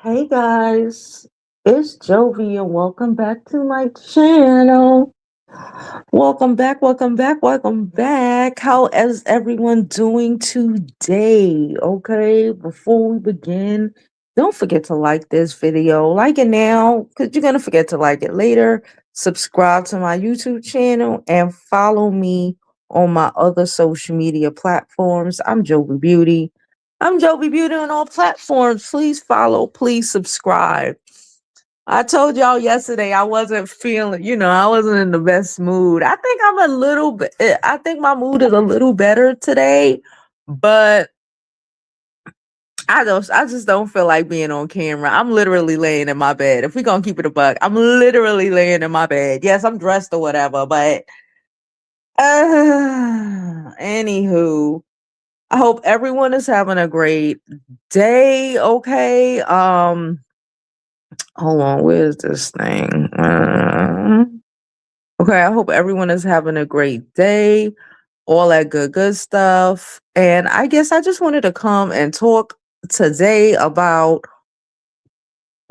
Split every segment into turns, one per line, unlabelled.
Hey guys, it's Jovi and welcome back to my channel. Welcome back. How is everyone doing today? Okay, before we begin, don't forget to like this video. Like it now, because you're going to forget to like it later. Subscribe to my YouTube channel and follow me on my other social media platforms. I'm Jovi Beauty on all platforms. Please follow, please subscribe. I told y'all yesterday I wasn't feeling, I wasn't in the best mood. I think I'm a little bit, I think my mood is a little better today, but I just don't feel like being on camera. I'm literally laying in my bed. If we're gonna keep it a buck, I'm literally laying in my bed. Yes, I'm dressed or whatever, but anywho, I hope everyone is having a great day. Okay. Hold on, where's this thing? Okay, I hope everyone is having a great day, all that good stuff. And I guess I just wanted to come and talk today about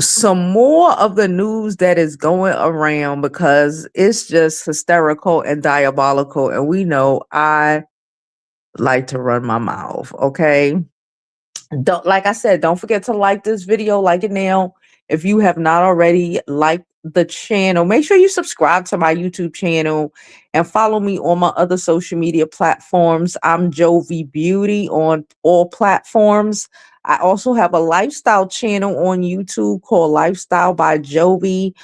some more of the news that is going around because it's just hysterical and diabolical. And we know I like to run my mouth, okay? Don't, like I said, don't forget to like this video, like it now. If you have not already liked the channel, make sure you subscribe to my YouTube channel and follow me on my other social media platforms. I'm Jovi Beauty on all platforms. I also have a lifestyle channel on YouTube called Lifestyle by Jovi.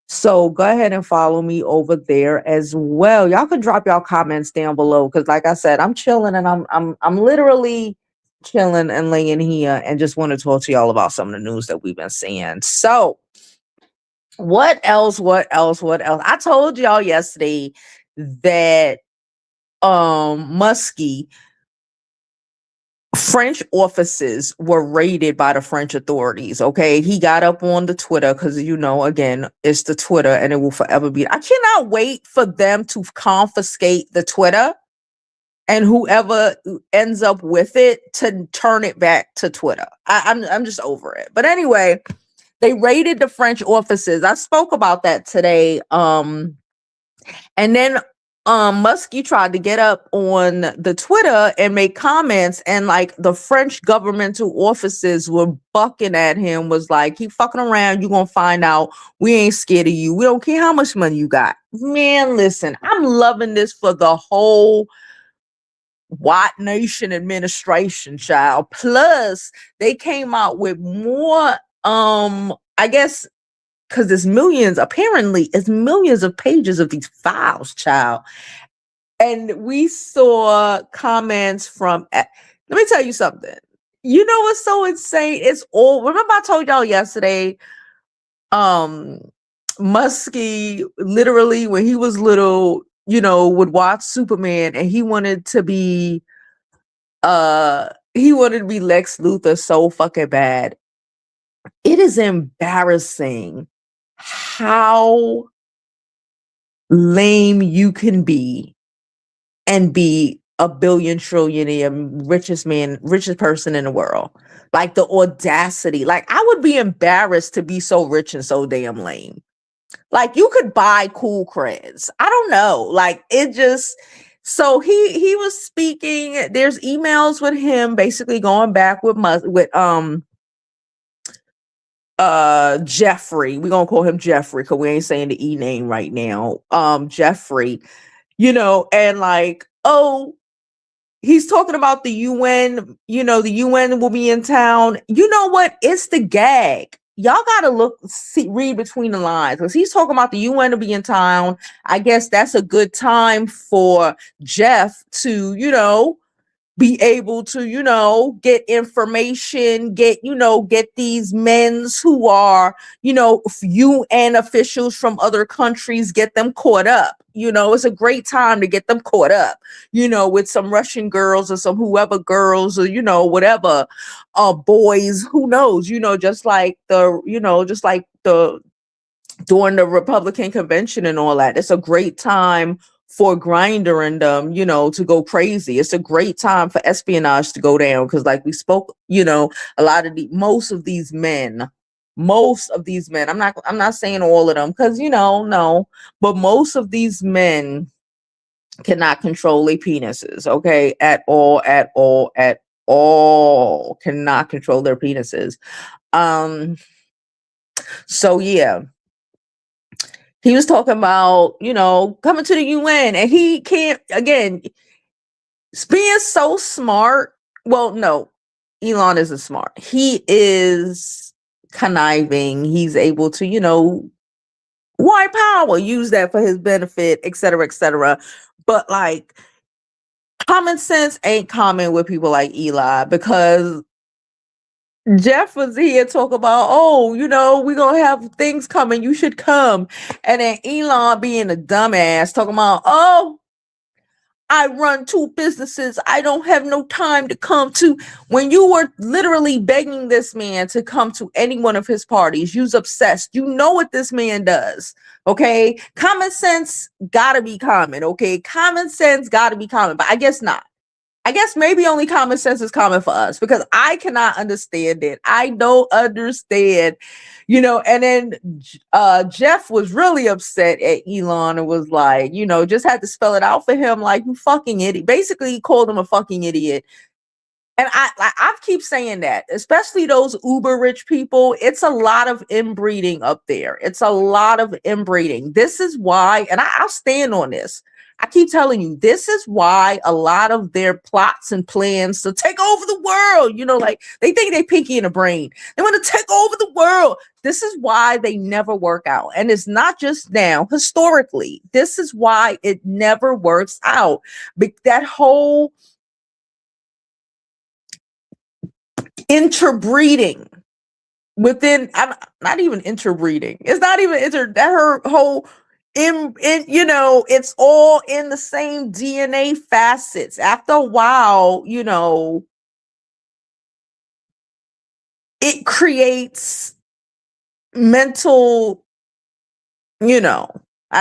So go ahead and follow me over there as well. Y'all can drop y'all comments down below because, like I said, I'm chilling and I'm literally chilling and laying here and just want to talk to y'all about some of the news that we've been seeing. So what else? I told y'all yesterday that Muskie French offices were raided by the French authorities. Okay, he got up on the Twitter because again, it's the Twitter and it will forever be. I cannot wait for them to confiscate the Twitter and whoever ends up with it to turn it back to Twitter. I'm just over it. But anyway, they raided the French offices. I spoke about that today. And then Muskie tried to get up on the Twitter and make comments, and like the French governmental offices were bucking at him, was like, keep fucking around, you're gonna find out. We ain't scared of you. We don't care how much money you got. Man, listen, I'm loving this for the whole White Nation administration, child. Plus, they came out with more, I guess, because apparently it's millions of pages of these files, child. And we saw comments from, let me tell you something. You know what's so insane? It's all, remember I told y'all yesterday, Muskie literally, when he was little, would watch Superman and he wanted to be Lex Luthor so fucking bad. It is embarrassing how lame you can be and be a billion trillionaire, richest person in the world. Like the audacity. Like I would be embarrassed to be so rich and so damn lame. Like you could buy cool creds. I don't know. Like it just, so he was speaking. There's emails with him basically going back with Jeffrey. We're gonna call him Jeffrey because we ain't saying the E name right now. Jeffrey, and like, oh, he's talking about the UN, the UN will be in town. You know what? It's the gag. Y'all gotta read between the lines because he's talking about the UN to be in town. I guess that's a good time for Jeff to, be able to, get information, get these men's who are, UN officials from other countries, get them caught up. It's a great time to get them caught up, with some Russian girls or some whoever girls or, whatever, boys, who knows, just like the during the Republican convention and all that. It's a great time for Grindr and to go crazy. It's a great time for espionage to go down because, like we spoke, most of these men most of these men, I'm not saying all of them, because no, but most of these men cannot control their penises, okay? At all. Cannot control their penises. So yeah. He was talking about, coming to the UN, and he can't, again, being so smart. Well, no, Elon isn't smart. He is conniving. He's able to, white power, use that for his benefit, et cetera, et cetera. But like, common sense ain't common with people like Eli, because Jeff was here talk about, we're gonna have things coming, you should come. And then Elon being a dumbass talking about, I run 2 businesses, I don't have no time to come to. When you were literally begging this man to come to any one of his parties, you's obsessed. You know what this man does. Okay. Common sense gotta be common. Okay. Common sense gotta be common, but I guess not. I guess maybe only common sense is common for us, because I cannot understand it. I don't understand, and then Jeff was really upset at Elon and was like, just had to spell it out for him, like, you fucking idiot. Basically, he called him a fucking idiot. And I keep saying that, especially those uber rich people, it's a lot of inbreeding up there. It's a lot of inbreeding. This is why, and I'll stand on this. I keep telling you, this is why a lot of their plots and plans to take over the world, like they think they pinky in the brain. They want to take over the world. This is why they never work out. And it's not just now, historically, this is why it never works out. That whole interbreeding within, I'm not even interbreeding. It's not even that her whole it's all in the same DNA facets. After a while, it creates mental, I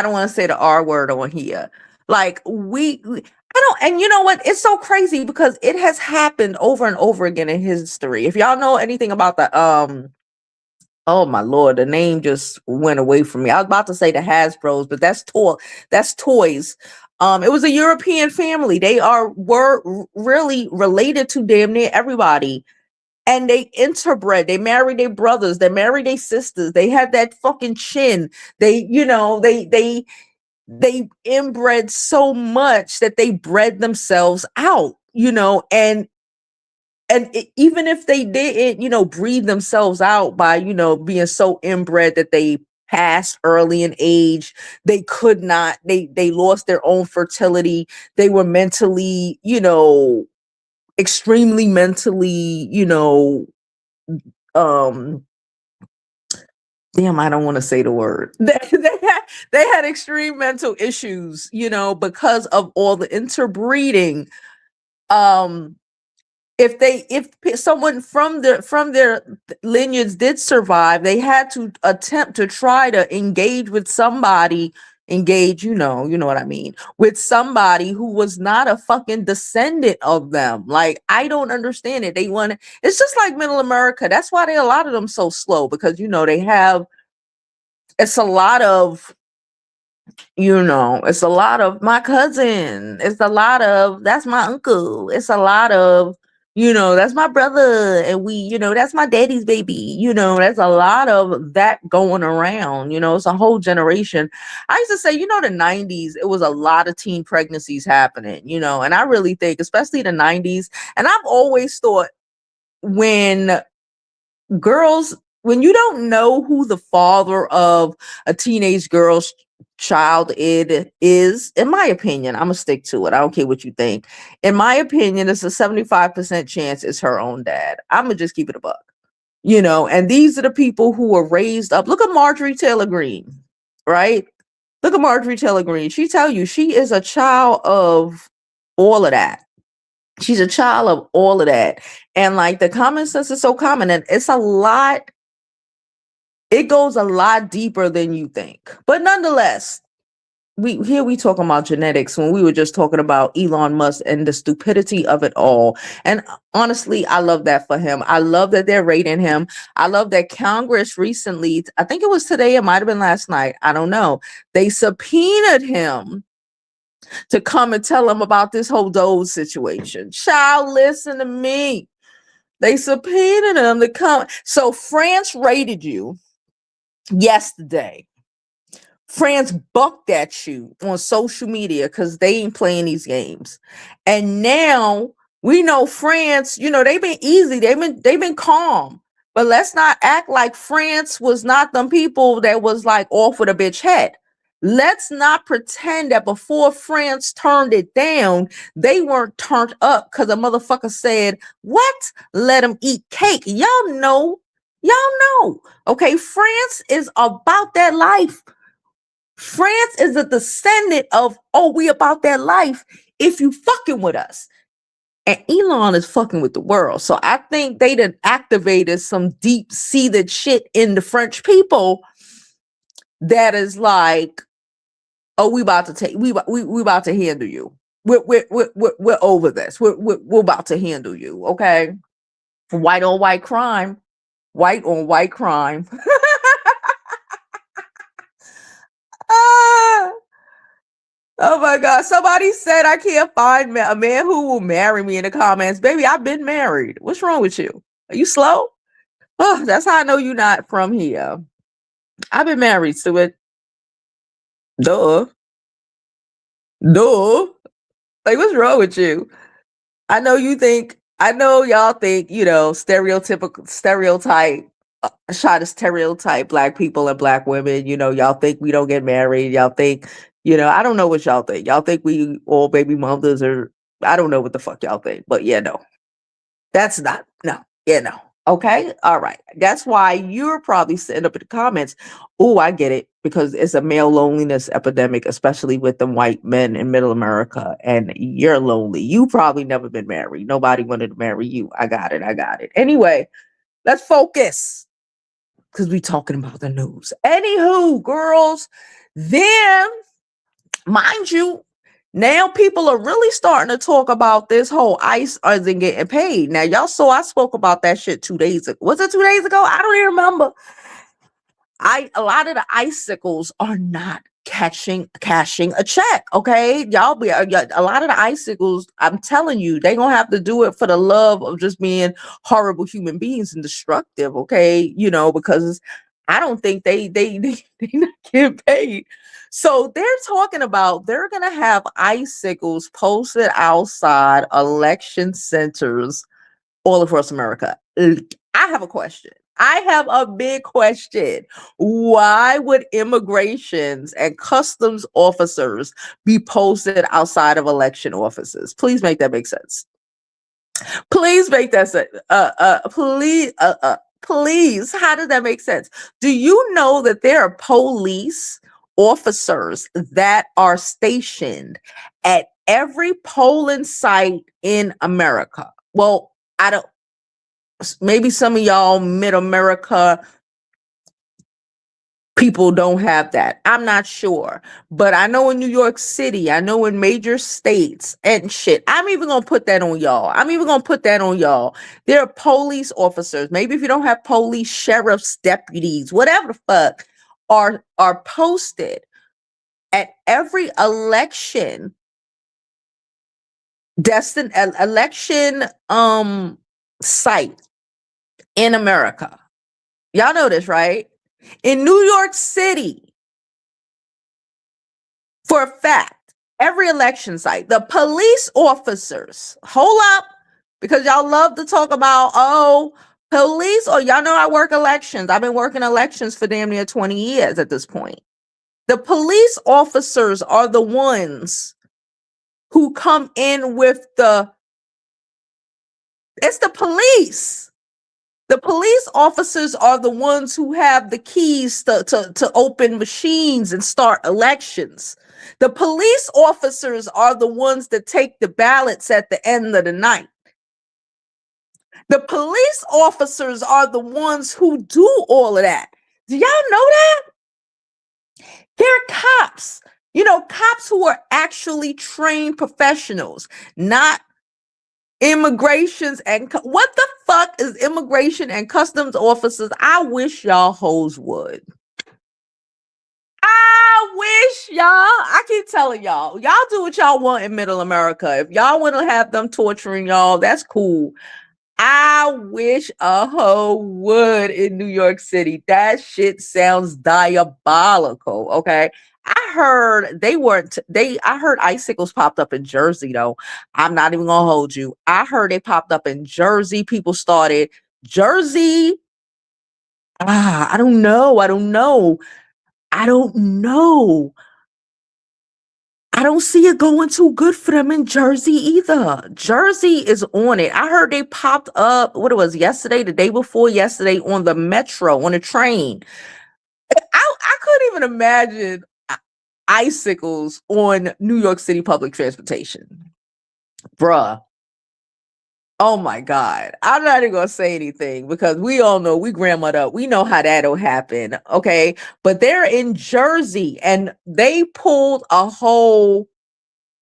don't want to say the R word on here. Like I don't, and you know what? It's so crazy because it has happened over and over again in history. If y'all know anything about the oh my Lord, the name just went away from me. I was about to say the Hasbros, but that's toys. It was a European family. They were really related to damn near everybody. And they interbred. They married their brothers. They married their sisters. They had that fucking chin. They, they inbred so much that they bred themselves out, and even if they didn't, breed themselves out by, being so inbred that they passed early in age, they could not, they lost their own fertility. They were mentally, extremely mentally, damn, I don't want to say the word. They had extreme mental issues, because of all the interbreeding. If someone from their lineage did survive, they had to attempt to try to engage with somebody, you know what I mean, with somebody who was not a fucking descendant of them. Like, I don't understand it. It's just like middle America. That's why a lot of them so slow, because it's a lot of it's a lot of my cousin. It's a lot of that's my uncle. It's a lot of that's my brother, and that's my daddy's baby. There's a lot of that going around. It's a whole generation. I used to say, the 90s, it was a lot of teen pregnancies happening, and I really think, especially the 90s, and I've always thought, when you don't know who the father of a teenage girl's child it is, in my opinion, I'm gonna stick to it. I don't care what you think. In my opinion, it's a 75% chance it's her own dad. I'm gonna just keep it a buck. And these are the people who were raised up. Look at Marjorie Taylor Greene, right? Look at Marjorie Taylor Greene. She tell you she is a child of all of that. She's a child of all of that. And like, the common sense is so common, and it's a lot. It goes a lot deeper than you think. But nonetheless, we talking about genetics when we were just talking about Elon Musk and the stupidity of it all. And honestly, I love that for him. I love that they're rating him. I love that Congress recently, I think it was today, it might have been last night, I don't know. They subpoenaed him to come and tell him about this whole Doge situation. Child, listen to me. They subpoenaed him to come. So France rated you yesterday. France bucked at you on social media because they ain't playing these games. And now we know France, they've been easy. They've been calm. But let's not act like France was not them people that was like off with a bitch head. Let's not pretend that before France turned it down, they weren't turned up because a motherfucker said, what? Let them eat cake. Y'all know. Okay, France is about that life. France is a descendant of, we about that life if you fucking with us. And Elon is fucking with the world. So I think they done activated some deep-seated shit in the French people that is like, we about to handle you. We're over this. We're about to handle you, okay? White on white crime. White on white crime. Oh my God. Somebody said I can't find a man who will marry me in the comments. Baby, I've been married. What's wrong with you? Are you slow? Oh, that's how I know you're not from here. I've been married to it. Duh. Like, what's wrong with you? I know y'all think, stereotype, try to stereotype black people and black women. Y'all think we don't get married. Y'all think, I don't know what y'all think. Y'all think we all baby mothers, or I don't know what the fuck y'all think. But yeah, no. That's not, no. Yeah, no. Okay? All right. That's why you're probably sitting up in the comments. Oh, I get it. Because it's a male loneliness epidemic, especially with the white men in middle America. And you're lonely. You probably never been married. Nobody wanted to marry you. I got it. Anyway, let's focus. Because we're talking about the news. Anywho, girls, then, mind you, now people are really starting to talk about this whole ICE isn't getting paid. Now, y'all saw I spoke about that shit 2 days ago. Was it 2 days ago? I don't even remember. A lot of the icicles are not cashing a check. Okay, y'all be a lot of the icicles. I'm telling you, they gonna have to do it for the love of just being horrible human beings and destructive. Okay, because I don't think they not getting paid. So they're talking about they're gonna have icicles posted outside election centers all across America. I have a question. I have a big question. Why would immigrations and customs officers be posted outside of election offices? Please make that make sense. Please make that sense. Please. How does that make sense? Do you know that there are police officers that are stationed at every polling site in America? Well, I don't. Maybe some of y'all mid-America people don't have that. I'm not sure. But I know in New York City, I know in major states and shit. I'm even going to put that on y'all. There are police officers. Maybe if you don't have police, sheriffs, deputies, whatever the fuck, are posted at every election site in America. Y'all know this, right? In New York City, for a fact, every election site, the police officers, hold up, because y'all love to talk about, police, y'all know I work elections. I've been working elections for damn near 20 years at this point. The police officers are the ones who come in with it's the police. The police officers are the ones who have the keys to open machines and start elections. The police officers are the ones that take the ballots at the end of the night. The police officers are the ones who do all of that. Do y'all know that? They're cops. Cops who are actually trained professionals, not immigrations and what the fuck is immigration and customs officers? I wish y'all hoes would. I wish I keep telling y'all do what y'all want in middle America. If y'all want to have them torturing y'all, that's cool. I wish a hoe would in New York City. That shit sounds diabolical. Okay. I heard I heard icicles popped up in Jersey though. I'm not even gonna hold you. I heard they popped up in Jersey. People started Jersey. I don't know. I don't know. I don't see it going too good for them in Jersey either. Jersey is on it. I heard they popped up, what it was yesterday, the day before yesterday, on the metro, on a train. I couldn't even imagine icicles on New York City public transportation. Bruh. Oh my God. I'm not even gonna say anything because we all know we grandmother up. We know how that'll happen. Okay. But they're in Jersey and they pulled a whole,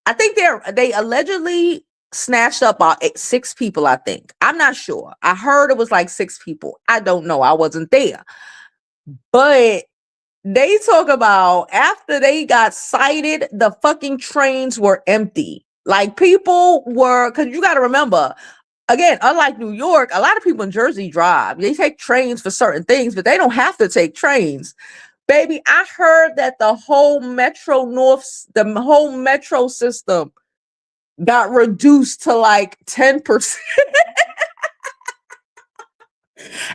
I think they allegedly snatched up about 6 people, I think. I'm not sure. I heard it was like 6 people. I don't know. I wasn't there. But they talk about after they got cited, the fucking trains were empty. Like people were, because you got to remember, again, unlike New York, a lot of people in Jersey drive. They take trains for certain things, but they don't have to take trains. Baby, I heard that the whole metro system got reduced to like 10%.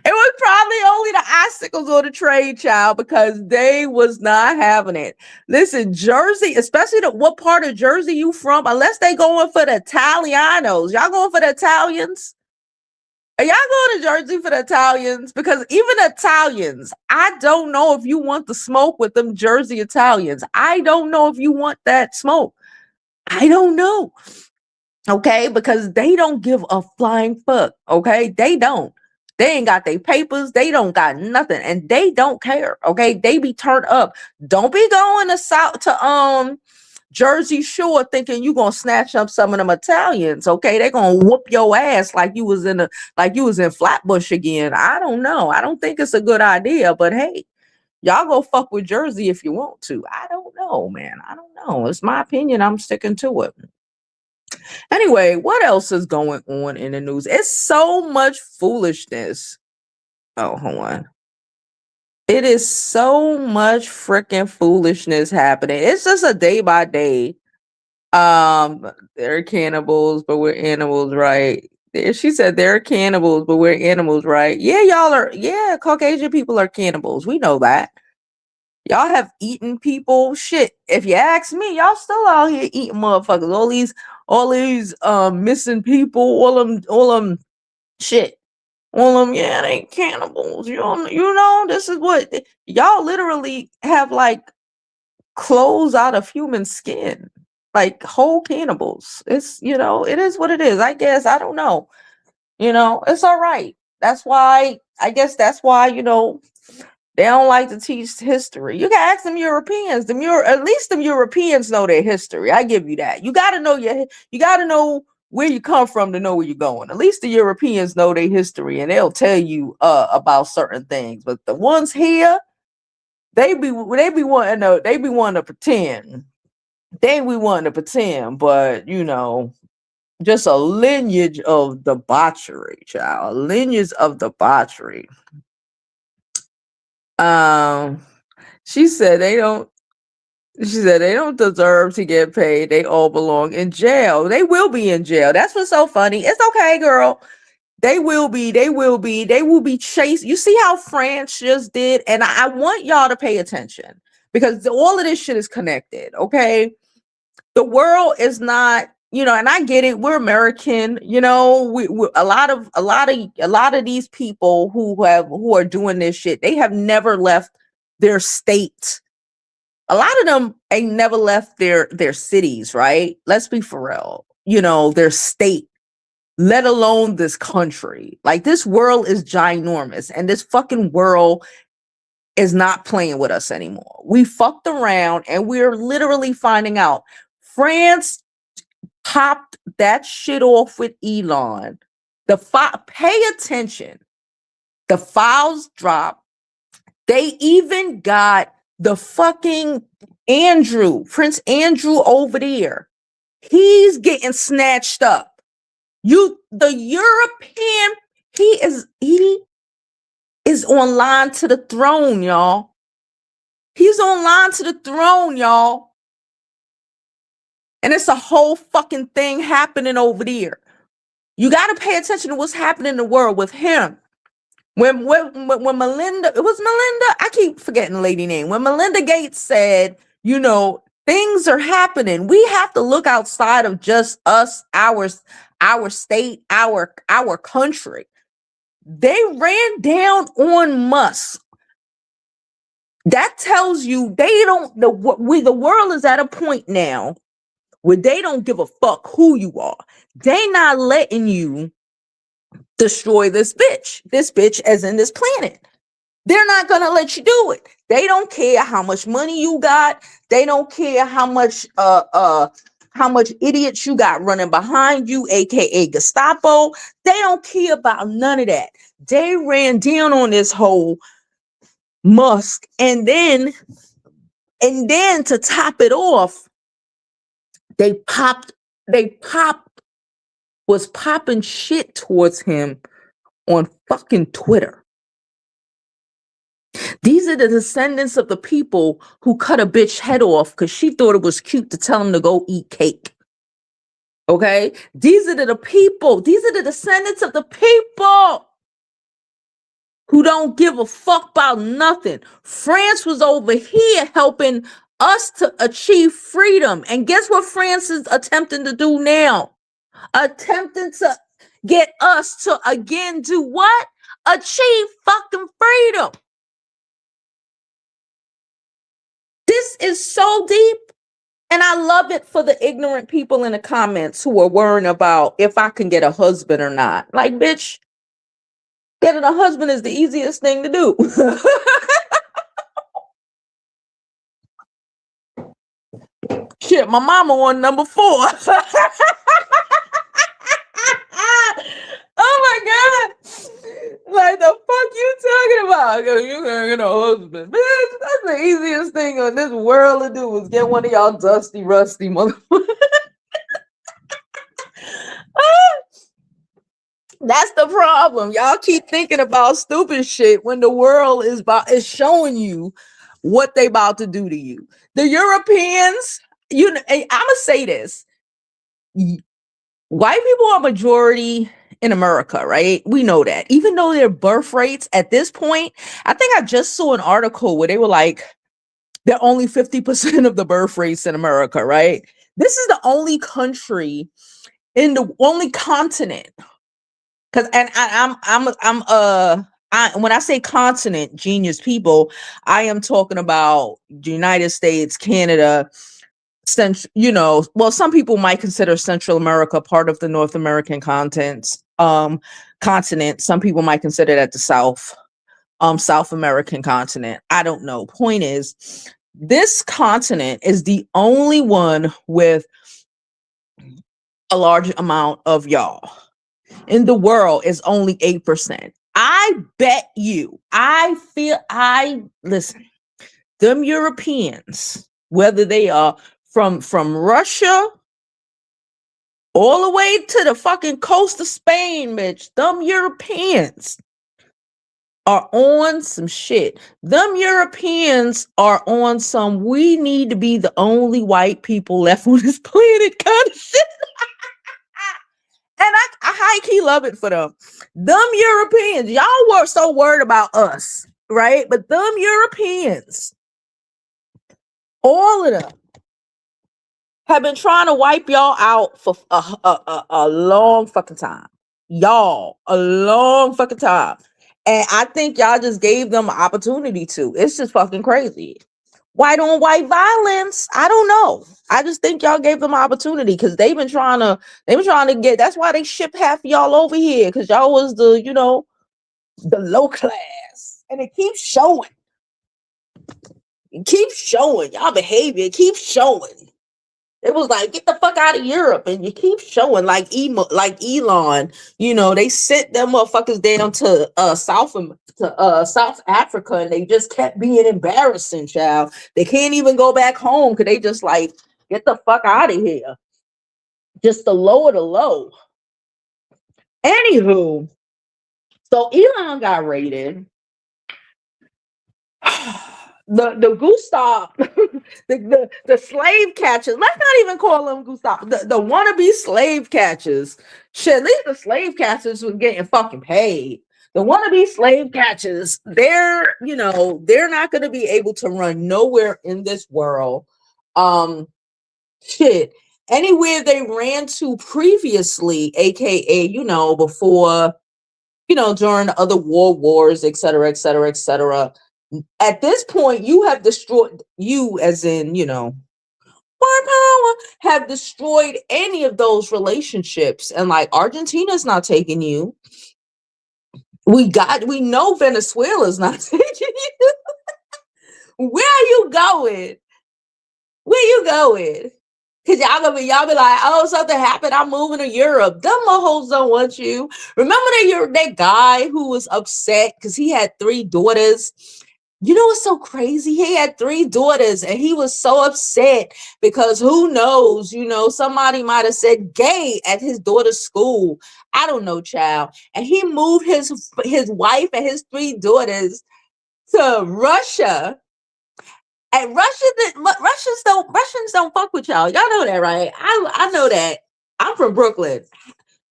It was probably only the icicles on the train, child, because they was not having it. Listen, Jersey, especially what part of Jersey you from, unless they going for the Italianos. Y'all going for the Italians? Are y'all going to Jersey for the Italians? Because even Italians, I don't know if you want the smoke with them Jersey Italians. I don't know if you want that smoke. I don't know. Okay, because they don't give a flying fuck. Okay, they don't. They ain't got their papers. They don't got nothing, and they don't care. Okay, they be turned up. Don't be going to Jersey Shore thinking you gonna snatch up some of them Italians. Okay, they gonna whoop your ass like you was in Flatbush again. I don't know. I don't think it's a good idea, but hey, y'all go fuck with Jersey if you want to. I don't know, man. I don't know. It's my opinion. I'm sticking to it. Anyway, what else is going on in the news? It's so much foolishness. Oh, hold on. It is so much freaking foolishness happening. It's just a day by day. They're cannibals, but we're animals, right? She said they're cannibals, but we're animals, right? Yeah, Caucasian people are cannibals. We know that. Y'all have eaten people. Shit. If you ask me, y'all still out here eating motherfuckers. All these missing people, all them shit. All them, yeah, they cannibals. You know, this is what y'all literally have, like clothes out of human skin. Like whole cannibals. It's it is what it is. I guess I don't know. It's all right. I guess that's why, they don't like to teach history. You can ask them Europeans. At least them Europeans know their history. I give you that. You gotta know where you come from to know where you're going. At least the Europeans know their history and they'll tell you about certain things. But the ones here, they be wanting to pretend. They be wanting to pretend, but just a lineage of debauchery, child. A lineage of debauchery. She said they don't deserve to get paid. They all belong in jail. They will be in jail. That's what's so funny. It's okay, girl. They will be chased. You see how France just did? And I want y'all to pay attention because all of this shit is connected. Okay. The world is not, and I get it. We're American, we a lot of these people who are doing this shit, they have never left their state. A lot of them ain't never left their cities, right? Let's be for real. Their state, let alone this country. Like this world is ginormous, and this fucking world is not playing with us anymore. We fucked around and we're literally finding out. France popped that shit off with Elon. Pay attention. The files dropped. They even got the fucking Prince Andrew over there. He's getting snatched up. The European, he is online to the throne, y'all. He's online to the throne, y'all. And it's a whole fucking thing happening over there. You got to pay attention to what's happening in the world with him. When Melinda, it was Melinda, I keep forgetting the lady name. When Melinda Gates said, you know, things are happening, we have to look outside of just us, our state, our country. They ran down on Musk. That tells you the world is at a point now where they don't give a fuck who you are. They not letting you destroy this bitch as in this planet. They're not gonna let you do it. They don't care how much money you got. They don't care how much idiots you got running behind you, aka Gestapo. They don't care about none of that. They ran down on this whole Musk, and then to top it off, they was popping shit towards him on fucking Twitter. These are the descendants of the people who cut a bitch head off because she thought it was cute to tell him to go eat cake. Okay? These are the people. These are the descendants of the people who don't give a fuck about nothing. France was over here helping us to achieve freedom. And guess what France is attempting to do now? Attempting to get us to again do what? Achieve fucking freedom. This is so deep. And I love it for the ignorant people in the comments who are worrying about if I can get a husband or not. Like, bitch, getting a husband is the easiest thing to do. Shit, my mama on number 4. Oh my God. Like, the fuck you talking about? You gonna get a husband. Bitch, that's the easiest thing in this world to do is get one of y'all dusty, rusty motherfuckers. That's the problem. Y'all keep thinking about stupid shit when the world is showing you what they about to do to you. The Europeans, I'm gonna say this. White people are majority in America, right? We know that. Even though their birth rates at this point, I think I just saw an article where they were like, they're only 50% of the birth rates in America, right? This is the only country in the only continent. Cause when I say continent, genius people, I am talking about the United States, Canada, some people might consider Central America part of the North American continent. Some people might consider that the South American continent. I don't know. Point is, this continent is the only one with a large amount of y'all. In the world is only 8%. I bet you, listen, them Europeans, whether they are from Russia all the way to the fucking coast of Spain, bitch, them Europeans are on some shit. Them Europeans are on some, we need to be the only white people left on this planet kind of shit. And I high-key love it for them. Them Europeans, y'all were so worried about us, right? But them Europeans, all of them, have been trying to wipe y'all out for a long fucking time. Y'all, a long fucking time. And I think y'all just gave them an opportunity to. It's just fucking crazy. White on white violence. I don't know. I just think y'all gave them an opportunity because they've been trying to get, that's why they ship half of y'all over here. Because y'all was the low class. And it keeps showing. Keep showing y'all behavior. Keep showing. It was like, get the fuck out of Europe, and you keep showing like Elon. They sent them motherfuckers down to South Africa, and they just kept being embarrassing, child. They can't even go back home because they just like, get the fuck out of here. Just the lower the low. Anywho, so Elon got raided. The Gustav, the slave catchers. Let's not even call them Gustav. The wannabe slave catchers. Shit, at least the slave catchers was getting fucking paid. The wannabe slave catchers, they're not going to be able to run nowhere in this world. Shit, anywhere they ran to previously, aka before, during the other wars, etc., etc., etc. At this point, you have destroyed, you as in, power, have destroyed any of those relationships. And like, Argentina's not taking you. We know Venezuela's not taking you. Where are you going? Where you going? Cause y'all be like, oh, something happened, I'm moving to Europe. Them hoes don't want you. Remember that guy who was upset because he had 3 daughters? What's so crazy? He had 3 daughters and he was so upset because who knows, somebody might have said gay at his daughter's school. I don't know, child. And he moved his wife and his 3 daughters to Russia. And Russians don't fuck with y'all. Y'all know that, right? I know that. I'm from Brooklyn.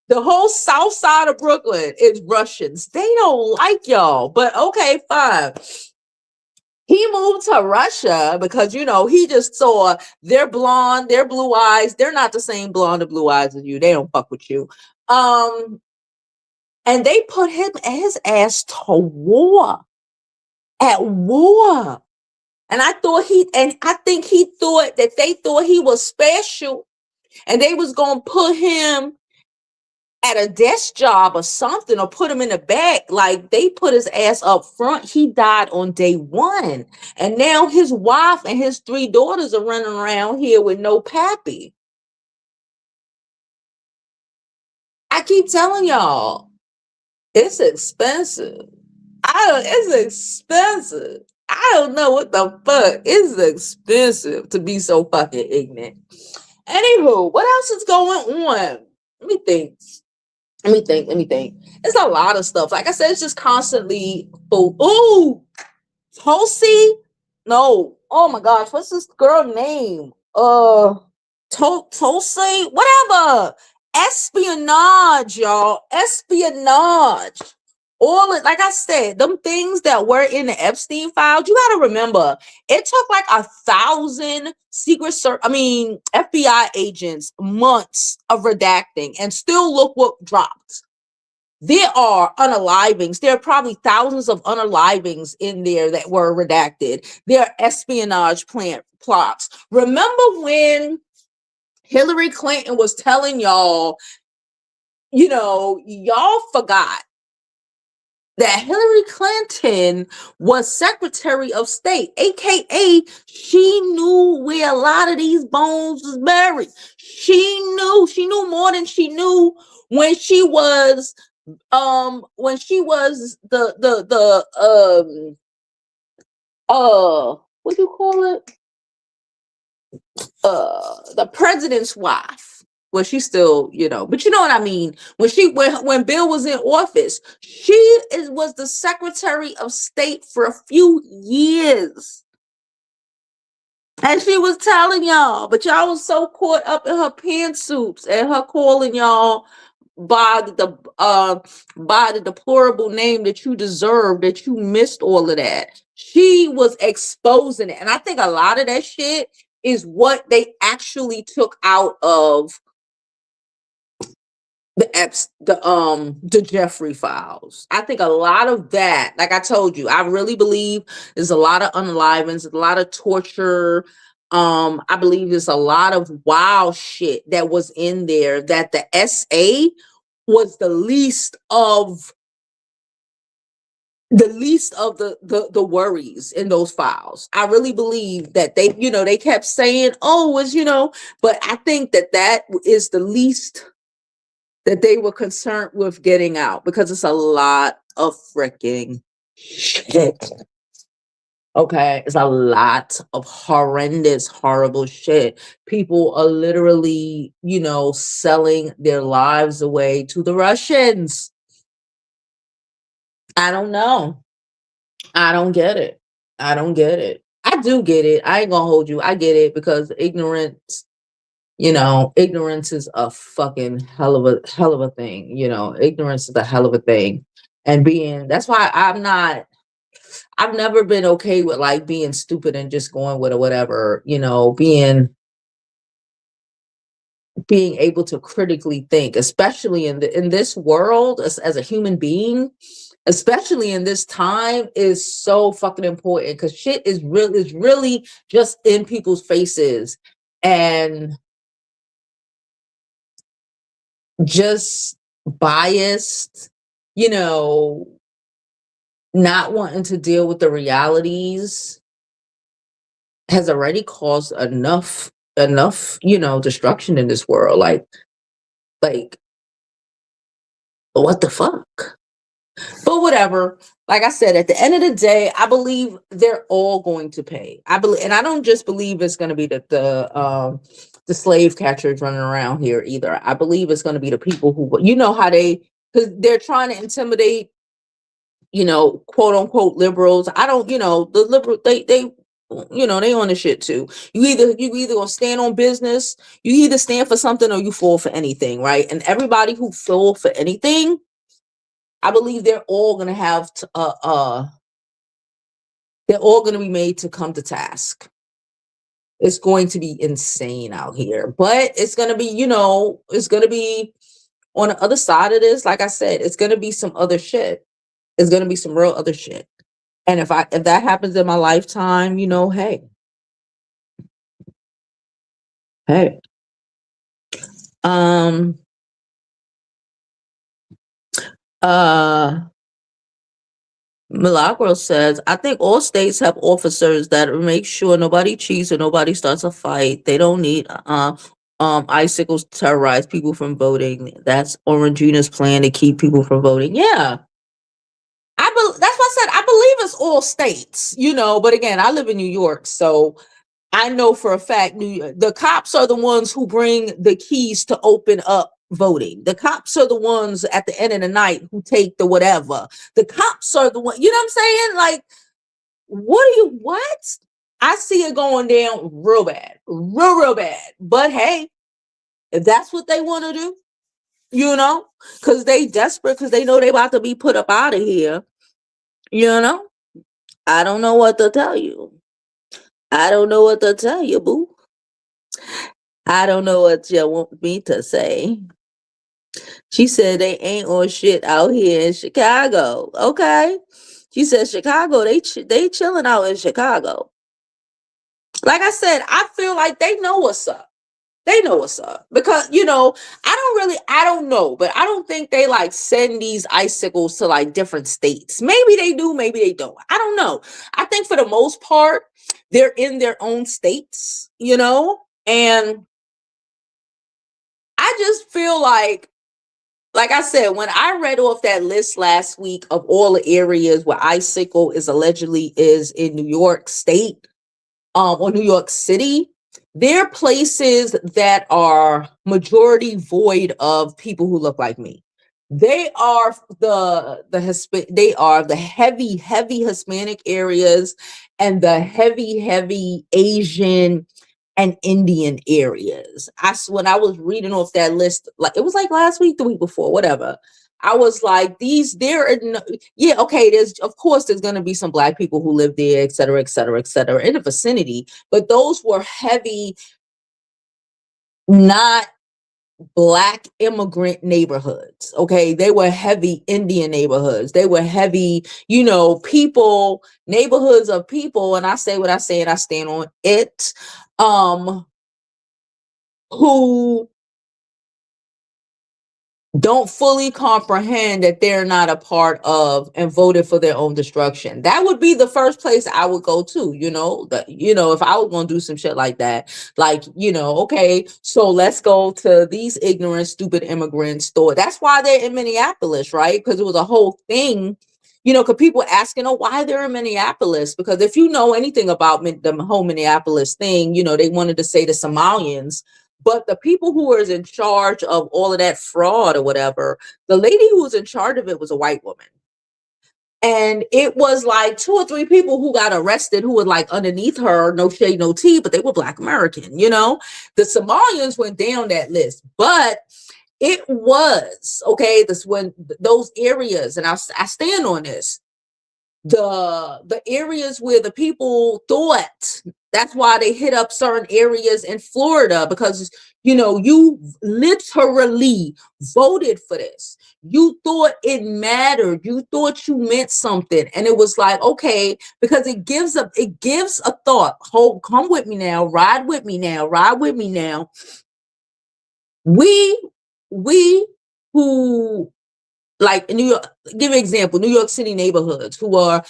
The whole south side of Brooklyn is Russians. They don't like y'all, but okay, fine. He moved to Russia because, he just saw they're blonde, they're blue eyes. They're not the same blonde and blue eyes as you. They don't fuck with you. And they put him and his ass to war. At war. And I think he thought that they thought he was special and they was going to put him at a desk job or something, or put him in the back. Like, they put his ass up front. He died on day 1. And now his wife and his 3 daughters are running around here with no pappy. I keep telling y'all, it's expensive. It's expensive. I don't know what the fuck. It's expensive to be so fucking ignorant. Anywho, what else is going on? Let me think. It's a lot of stuff. Like I said, it's just constantly full. Ooh, Tulsi? No. Oh my gosh, what's this girl name? Tulsi? Whatever. Espionage, y'all. Espionage. All it, like I said, them things that were in the Epstein files, you got to remember, it took like 1,000 FBI agents months of redacting, and still look what dropped. There are unalivings. There are probably thousands of unalivings in there that were redacted. There are espionage plots. Remember when Hillary Clinton was telling y'all, y'all forgot that Hillary Clinton was Secretary of State, aka she knew where a lot of these bones was buried. She knew more than she knew when she was the what do you call it? The president's wife. Well, she's still, but you know what I mean. When Bill was in office, she was the Secretary of State for a few years. And she was telling y'all, but y'all was so caught up in her pantsuits and her calling y'all by the deplorable name that you deserve, that you missed all of that. She was exposing it. And I think a lot of that shit is what they actually took out of the Jeffrey files. I think a lot of that, like I told you, I really believe there's a lot of unalivings, a lot of torture. I believe there's a lot of wild shit that was in there that the SA was the least of the least of the worries in those files. I really believe that they kept saying, oh, it's, but I think that is the least that they were concerned with getting out, because it's a lot of freaking shit. Okay, it's a lot of horrendous, horrible shit. People are literally, selling their lives away to the Russians. I don't know. I don't get it. I don't get it. I do get it. I ain't gonna hold you. I get it, because ignorance is a fucking hell of a thing. Ignorance is a hell of a thing. And that's why I've never been okay with like being stupid and just going with whatever, being able to critically think, especially in this world, as a human being, especially in this time, is so fucking important, because shit is really just in people's faces, and just biased, not wanting to deal with the realities has already caused enough, destruction in this world. Like what the fuck? But whatever. Like I said, at the end of the day, I believe they're all going to pay. I believe, and I don't just believe it's going to be the slave catchers running around here either. I believe it's going to be the people who, how because they're trying to intimidate, quote unquote liberals. I don't, the liberal, they they on the shit too. You either gonna stand on business, you either stand for something, or you fall for anything, right? And everybody who fall for anything, I believe they're all gonna have to they're all gonna be made to come to task. It's going to be insane out here, but it's gonna be, it's gonna be on the other side of this. Like I said, it's gonna be some other shit. It's gonna be some real other shit. And if that happens in my lifetime, hey, hey. Um Milagro says, I think all states have officers that make sure nobody cheats or nobody starts a fight. They don't need icicles to terrorize people from voting. That's Orangina's plan to keep people from voting. Yeah. That's what I said. I believe it's all states, but again, I live in New York, so I know for a fact the cops are the ones who bring the keys to open up voting. The cops are the ones at the end of the night who take the whatever. The cops are the one, what I'm saying? Like, what? I see it going down real bad, real bad. But hey, if that's what they want to do, because they desperate, because they know they about to be put up out of here, I don't know what to tell you. I don't know what to tell you, boo. I don't know what you want me to say. She said they ain't on shit out here in Chicago. Okay. She said Chicago, they chilling out in Chicago. Like I said, I feel like they know what's up. They know what's up, because I don't know, but I don't think they like send these icicles to like different states. Maybe they do, maybe they don't. I don't know. I think for the most part, they're in their own states, and I just feel like I said, when I read off that list last week of all the areas where icicle is allegedly is in New York State, or New York City, they're places that are majority void of people who look like me. They are they are the heavy Hispanic areas, and the heavy Asian and Indian areas. When I was reading off that list, like it was like last week, the week before, whatever. I was like, yeah, okay, of course there's gonna be some Black people who live there, et cetera, in the vicinity, but those were heavy, not Black immigrant neighborhoods. Okay, they were heavy Indian neighborhoods. They were heavy, neighborhoods of people. And I say what I say, and I stand on it. Who don't fully comprehend that they're not a part of and voted for their own destruction. That would be the first place I would go to, if I was going to do some shit like that, like, okay, so let's go to these ignorant, stupid immigrants store. That's why they're in Minneapolis, right? Because it was a whole thing, because people asking, oh, why they're in Minneapolis? Because if you know anything about the whole Minneapolis thing, they wanted to say the Somalians. But the people who was in charge of all of that fraud or whatever, the lady who was in charge of it was a white woman. And it was like 2 or 3 people who got arrested who were like underneath her, no shade, no tea, but they were Black American, The Somalians went down that list. But it was, okay, this when those areas, and I stand on this, the areas where the people thought, that's why they hit up certain areas in Florida, because you literally voted for this. You thought it mattered. You thought you meant something. And it was like, okay, because it gives a thought. Come with me now, ride with me now, ride with me now. We who, like in New York, give an example, New York City neighborhoods who are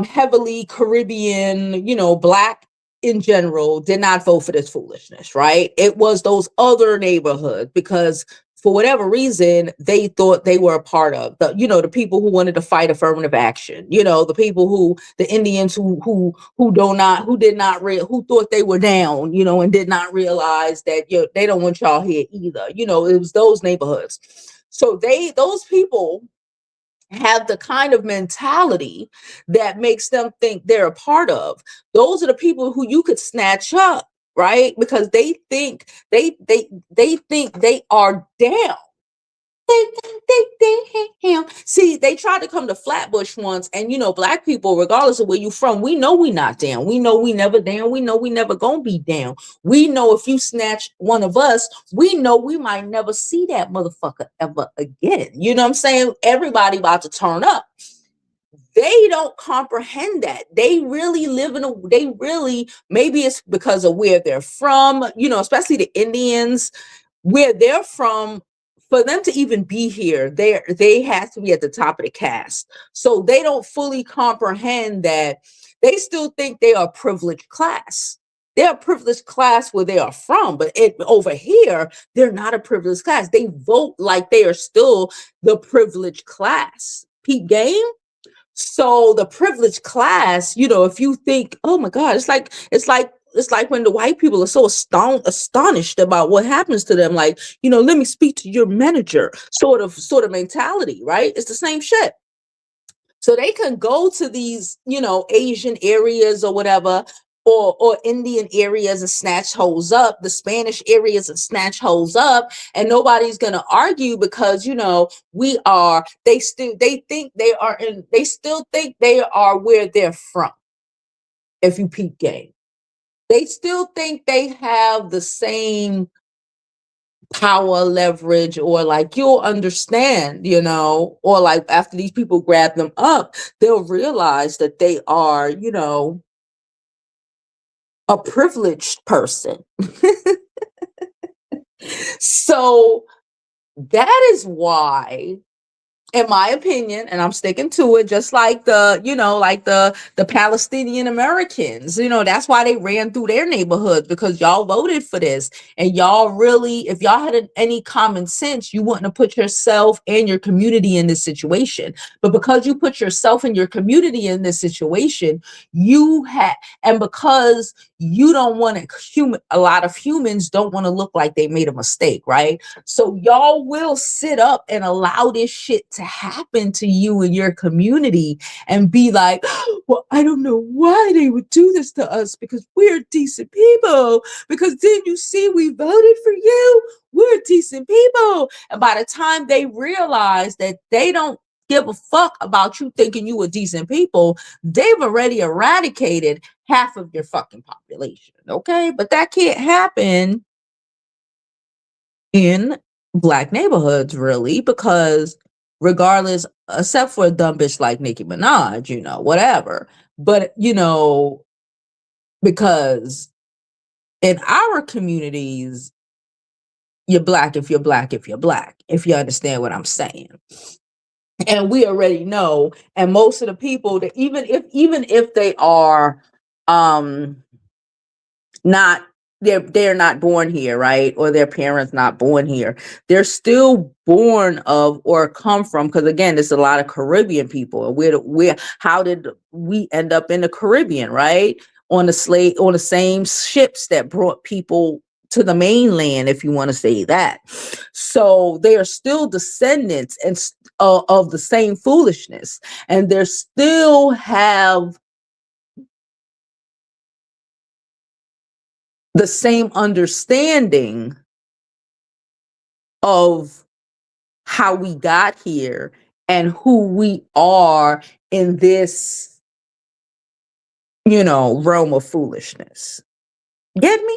heavily Caribbean, Black in general, did not vote for this foolishness, right? It was those other neighborhoods, because for whatever reason, they thought they were a part of the people who wanted to fight affirmative action, the people the Indians who thought they were down, and did not realize that, they don't want y'all here either. It was those neighborhoods. So those people have the kind of mentality that makes them think they're a part of. Those are the people who you could snatch up, right? Because they think they think they are down. See, they tried to come to Flatbush once, and Black people, regardless of where you from, we know we not down. We know we never down. We know we never gonna be down. We know if you snatch one of us, we know we might never see that motherfucker ever again. You know what I'm saying? Everybody about to turn up. They don't comprehend that. They really maybe it's because of where they're from, especially the Indians, where they're from. For them to even be here, they have to be at the top of the caste. So they don't fully comprehend that. They still think they are a privileged class. They're a privileged class where they are from, but over here, they're not a privileged class. They vote like they are still the privileged class. Peep game? So the privileged class, if you think, oh my God, it's like when the white people are so astonished about what happens to them, like, let me speak to your manager, sort of mentality, right? It's the same shit. So they can go to these, Asian areas or whatever, or Indian areas and snatch hoes up, the Spanish areas and snatch hoes up, and nobody's gonna argue because they still think they are where they're from. If you peep game, they still think they have the same power, leverage, or like you'll understand, or like after these people grab them up, they'll realize that they are, a privileged person. So that is why, in my opinion, and I'm sticking to it, just like the Palestinian Americans, that's why they ran through their neighborhoods, because y'all voted for this. And y'all really, if y'all had any common sense, you wouldn't have put yourself and your community in this situation. But because you put yourself and your community in this situation, and because you don't want a lot of humans don't want to look like they made a mistake, right? So y'all will sit up and allow this shit to happen to you and your community and be like, well, I don't know why they would do this to us, because we're decent people. Because then you see, we voted for you. We're decent people. And by the time they realize that they don't give a fuck about you thinking you were decent people, they've already eradicated half of your fucking population. Okay, but that can't happen in Black neighborhoods, really, because regardless, except for a dumb bitch like Nicki Minaj, whatever. But because in our communities, you're black if you're black if you're black, if you understand what I'm saying. And we already know, and most of the people that even if they are not, they're not born here, right? Or their parents not born here, they're still born of or come from, because again, there's a lot of Caribbean people. We're how did we end up in the Caribbean, right? On the same ships that brought people to the mainland, if you want to say that. So they are still descendants of the same foolishness, and they still have the same understanding of how we got here and who we are in this, realm of foolishness. Get me?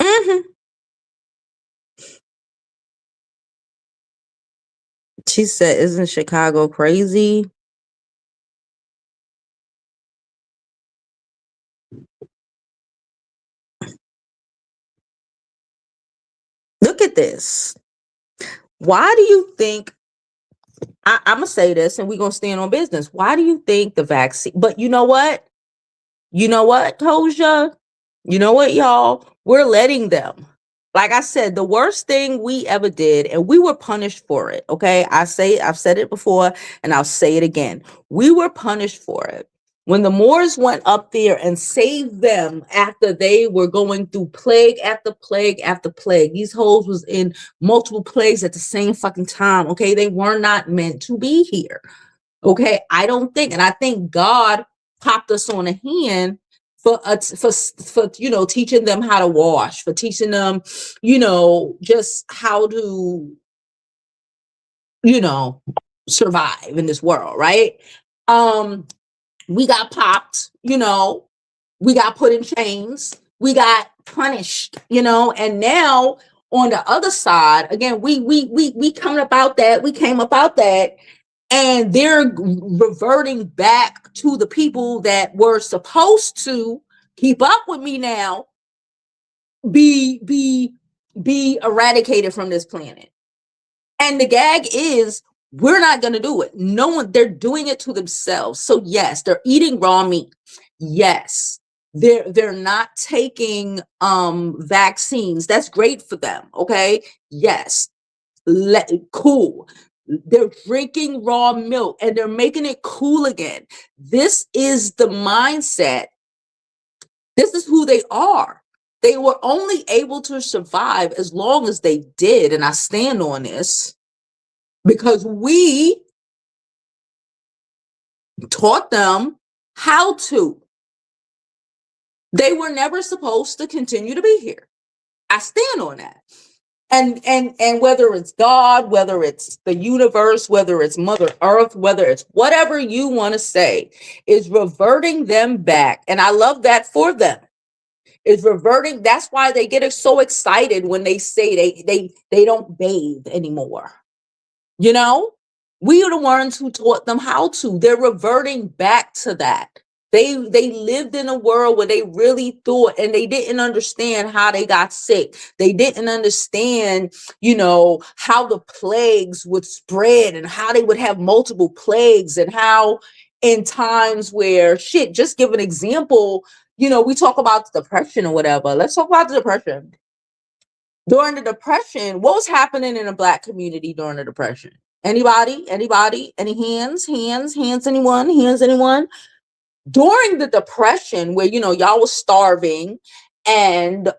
Hmm. She said, "Isn't Chicago crazy?" Look at this. Why do you think, I'm going to say this and we're going to stand on business. Why do you think the vaccine, but you know what? You know what, Toja? You know what, y'all? We're letting them. Like I said, the worst thing we ever did, and we were punished for it. Okay. I've said it before and I'll say it again. We were punished for it. When the Moors went up there and saved them after they were going through plague after plague after plague. These hoes was in multiple plagues at the same fucking time. Okay. They were not meant to be here. Okay. I don't think, and I think God popped us on a hand for teaching them how to wash, for teaching them, just how to, survive in this world, right? We got popped, we got put in chains, we got punished, and now on the other side, again, we come about that, we came about that, and they're reverting back to the people that were supposed to keep up with me now, be eradicated from this planet. And the gag is, we're not going to do it. No one, they're doing it to themselves. So yes, they're eating raw meat. Yes, they're not taking vaccines. That's great for them. Okay. Yes. Cool. They're drinking raw milk and they're making it cool again. This is the mindset. This is who they are. They were only able to survive as long as they did. And I stand on this because we taught them how to. They were never supposed to continue to be here. I stand on that. And whether it's God, whether it's the universe, whether it's Mother Earth, whether it's whatever you want to say, is reverting them back. And I love that for them. Is reverting. That's why they get so excited when they say they don't bathe anymore. We are the ones who taught them how to. They're reverting back to that. They lived in a world where they really thought, and they didn't understand how they got sick. They didn't understand, how the plagues would spread and how they would have multiple plagues, and how in times where just give an example, we talk about the depression or whatever. Let's talk about the depression. During the depression, what was happening in the Black community during the depression? Anybody? Any hands? Anyone? During the depression, where y'all was starving, and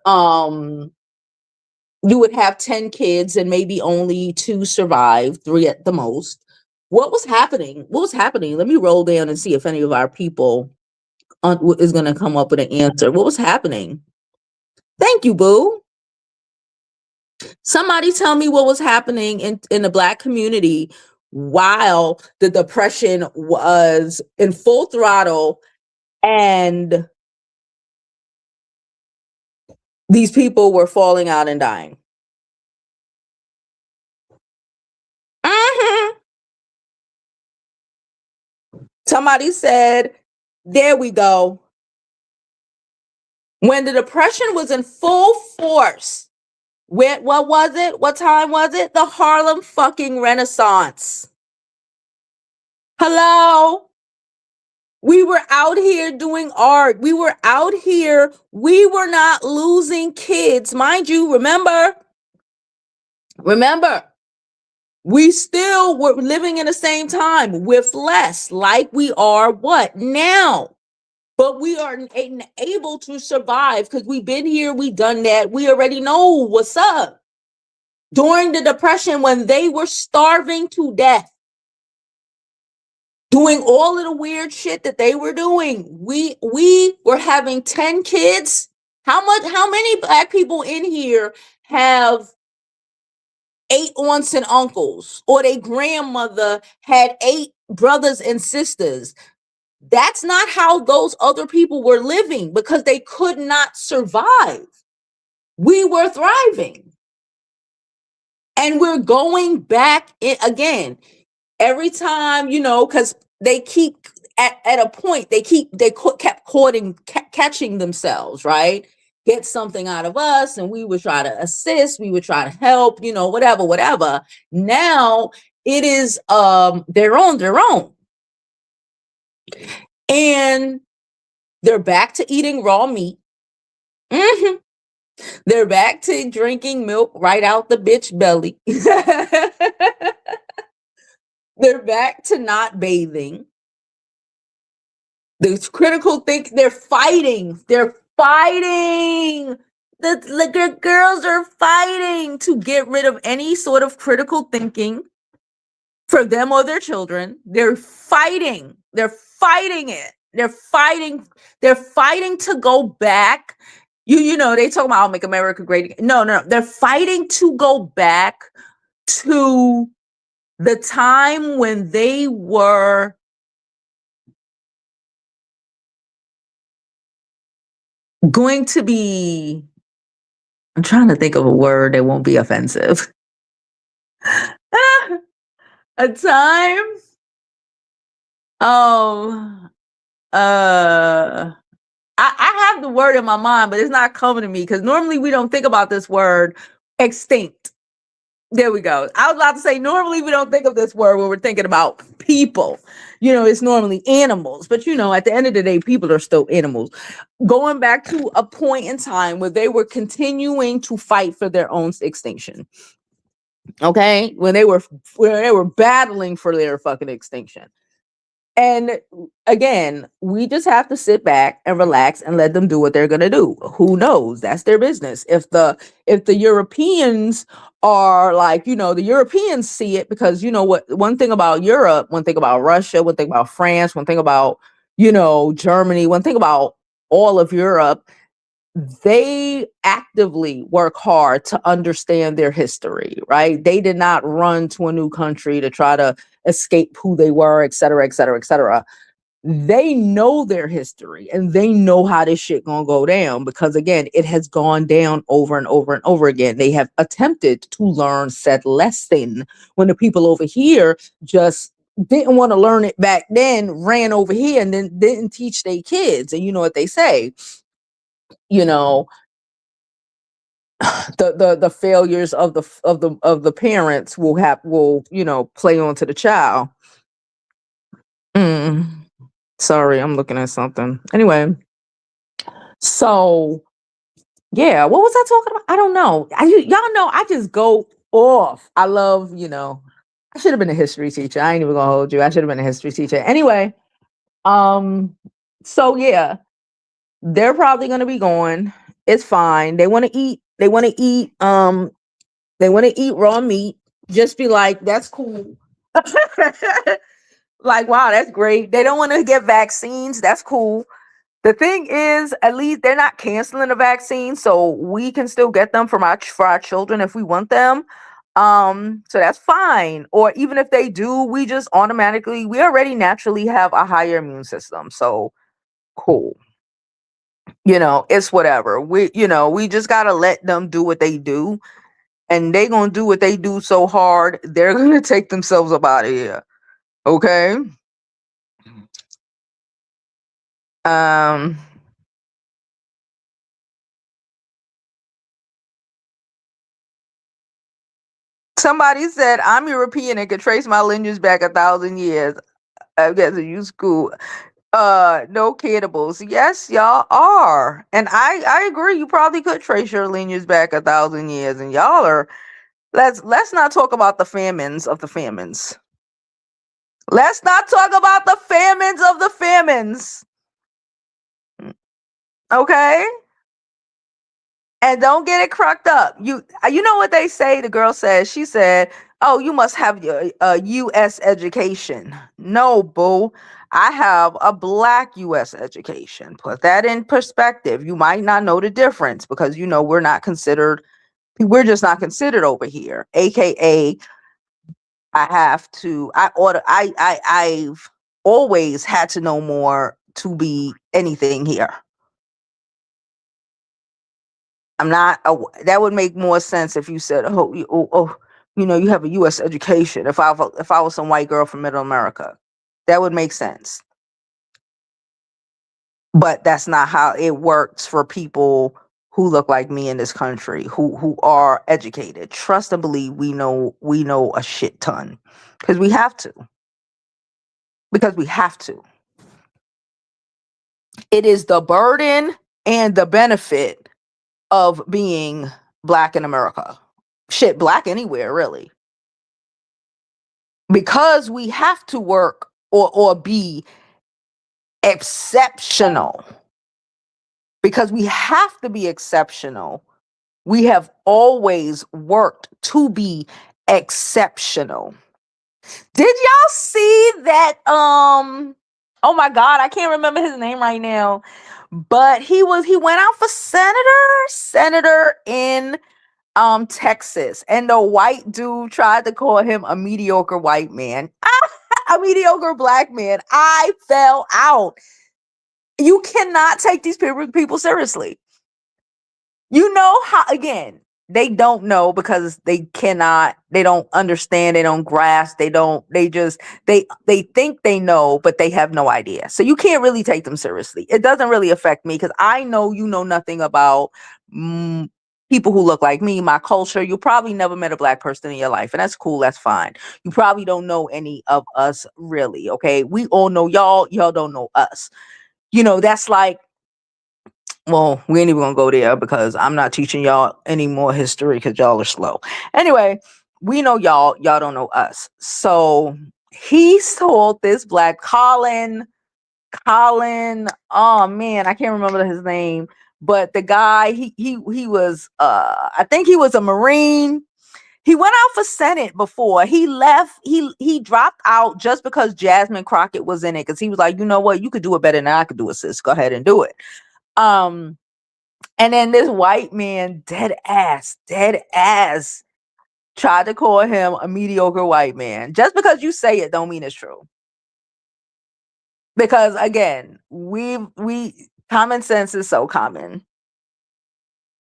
you would have 10 kids and maybe only 2 survived, 3 at the most. What was happening? Let me roll down and see if any of our people is going to come up with an answer. What was happening? Thank you, boo. Somebody tell me what was happening in the Black community while the depression was in full throttle and these people were falling out and dying. Mm-hmm. Somebody said, there we go. When the Depression was in full force, what was it? What time was it? The Harlem fucking Renaissance. Hello? We were out here doing art. We were out here. We were not losing kids. Mind you, remember, we still were living in the same time with less, like we are what now? But we are able to survive because we've been here, we've done that. We already know what's up. During the Depression, when they were starving to death, doing all of the weird shit that they were doing, we were having 10 kids. How many Black people in here have 8 aunts and uncles, or their grandmother had 8 brothers and sisters? That's not how those other people were living because they could not survive. We were thriving. And we're going back in again. Every time, because they keep at a point, they kept catching themselves, right? Get something out of us, and we would try to assist, we would try to help, whatever. Now it is they're on their own. And they're back to eating raw meat. Mm-hmm. They're back to drinking milk right out the bitch belly. They're back to not bathing. The critical think they're fighting. They're fighting. The girls are fighting to get rid of any sort of critical thinking for them or their children. They're fighting. They're fighting it. They're fighting to go back. They talk about, I'll make America great again. No. They're fighting to go back to the time when they were going to be, I'm trying to think of a word that won't be offensive. A time. I have the word in my mind, but it's not coming to me because normally we don't think about this word. Extinct. There we go. I was about to say, normally we don't think of this word when we're thinking about people. It's normally animals, but at the end of the day, people are still animals. Going back to a point in time where they were continuing to fight for their own extinction. Okay? When they were battling for their fucking extinction. And again, we just have to sit back and relax and let them do what they're going to do. Who knows? That's their business. If the Europeans are like, the Europeans see it because, what, one thing about Europe, one thing about Russia, one thing about France, one thing about, Germany, one thing about all of Europe, they actively work hard to understand their history, right? They did not run to a new country to try to escape who they were, et cetera, et cetera, et cetera. They know their history and they know how this shit gonna go down because, again, it has gone down over and over and over again. They have attempted to learn said lesson when the people over here just didn't want to learn it back then, ran over here and then didn't teach their kids. And you know what they say, the failures of the parents will play onto the child. Sorry, I'm looking at something. Anyway, so yeah, what was I talking about? I don't know. Y'all know I just go off. I love, I should have been a history teacher. I ain't even gonna hold you. I should have been a history teacher. Anyway, so yeah, they're probably gonna be going. It's fine. They want to eat. They want to eat raw meat. Just be like, that's cool. Like, wow, that's great. They don't want to get vaccines. That's cool. The thing is, at least they're not canceling the vaccine, so we can still get them for our children if we want them. So that's fine. Or even if they do, we already naturally have a higher immune system. So cool. It's whatever. We just gotta let them do what they do, and they gonna do what they do so hard, they're gonna take themselves up out of here. Okay. Somebody said, I'm European and could trace my lineage back 1,000 years. I guess you school. No kiddables. Yes, y'all are. And I agree, you probably could trace your lineage back 1,000 years. And y'all are, let's not talk about the famines of the famines. Let's not talk about the famines of the famines. Okay? And don't get it cracked up. You know what they say? The girl says, she said, "Oh, you must have your US education." No, boo. I have a black US education. Put that in perspective. You might not know the difference because we're just not considered over here. AKA I've always had to know more to be anything here. That would make more sense if you said, you have a U.S. education. If I was some white girl from Middle America, that would make sense. But that's not how it works for people who look like me in this country, who are educated. Trust and believe, we know a shit ton because we have to. Because we have to. It is the burden and the benefit of being black in America. Shit, black anywhere, really. Because we have to work or be exceptional. Because we have to be exceptional. We have always worked to be exceptional. Did y'all see that? Oh my God, I can't remember his name right now. But he went out for senator in Texas, and the white dude tried to call him a mediocre white man. A mediocre black man. I fell out. You cannot take these people seriously. You know how, again, they don't know because they don't understand, they don't grasp, they think they know, but they have no idea. So you can't really take them seriously. It doesn't really affect me because I know you know nothing about people who look like me, my culture. You probably never met a black person in your life, and that's cool. That's fine. You probably don't know any of us really. Okay. We all know y'all don't know us. That's like, well, we ain't even gonna go there because I'm not teaching y'all any more history because y'all are slow. Anyway, we know y'all don't know us. So he told this black Colin, oh man, I can't remember his name, but the guy, he was I think he was a Marine. He went out for Senate before. He left, he dropped out just because Jasmine Crockett was in it, because he was like, you know what, you could do it better than I could do it, sis. Go ahead and do it. And then this white man, dead ass, tried to call him a mediocre white man. Just because you say it don't mean it's true. Because again, common sense is so common.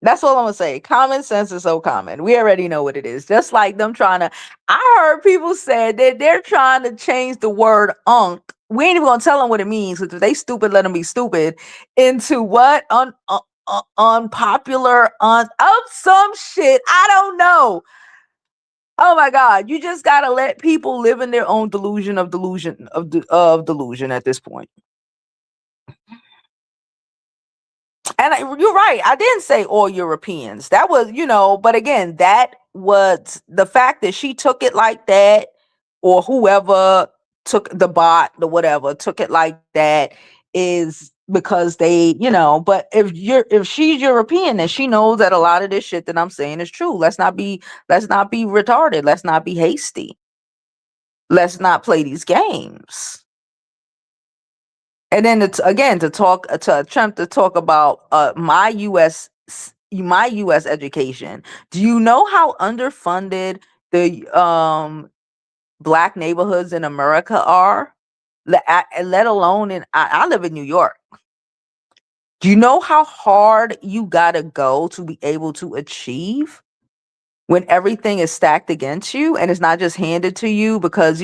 That's all I'm gonna say. Common sense is so common. We already know what it is. Just like them I heard people say that they're trying to change the word unk. We ain't even gonna tell them what it means, because if they stupid, let them be stupid. Into what? Unpopular, some shit. I don't know. Oh my God. You just gotta let people live in their own delusion of delusion at this point. And you're right. I didn't say all Europeans. That was, but again, that was the fact that she took it like that, or whoever took the whatever, took it like that, is because they, but if she's European, then she knows that a lot of this shit that I'm saying is true. Let's not be retarded. Let's not be hasty. Let's not play these games. And then to attempt to talk about my U.S. education. Do you know how underfunded the black neighborhoods in America are? Let alone I live in New York. Do you know how hard you gotta go to be able to achieve when everything is stacked against you and it's not just handed to you because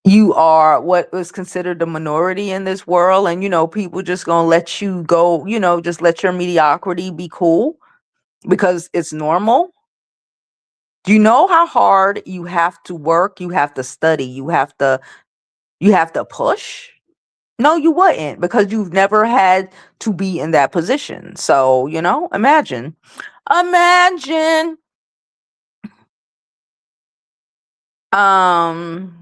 you are what was considered the minority in this world, and people just gonna let you go, just let your mediocrity be cool because it's normal. Do you know how hard you have to work? You have to study. You have to push? No, you wouldn't, because you've never had to be in that position. So, imagine. Imagine. Um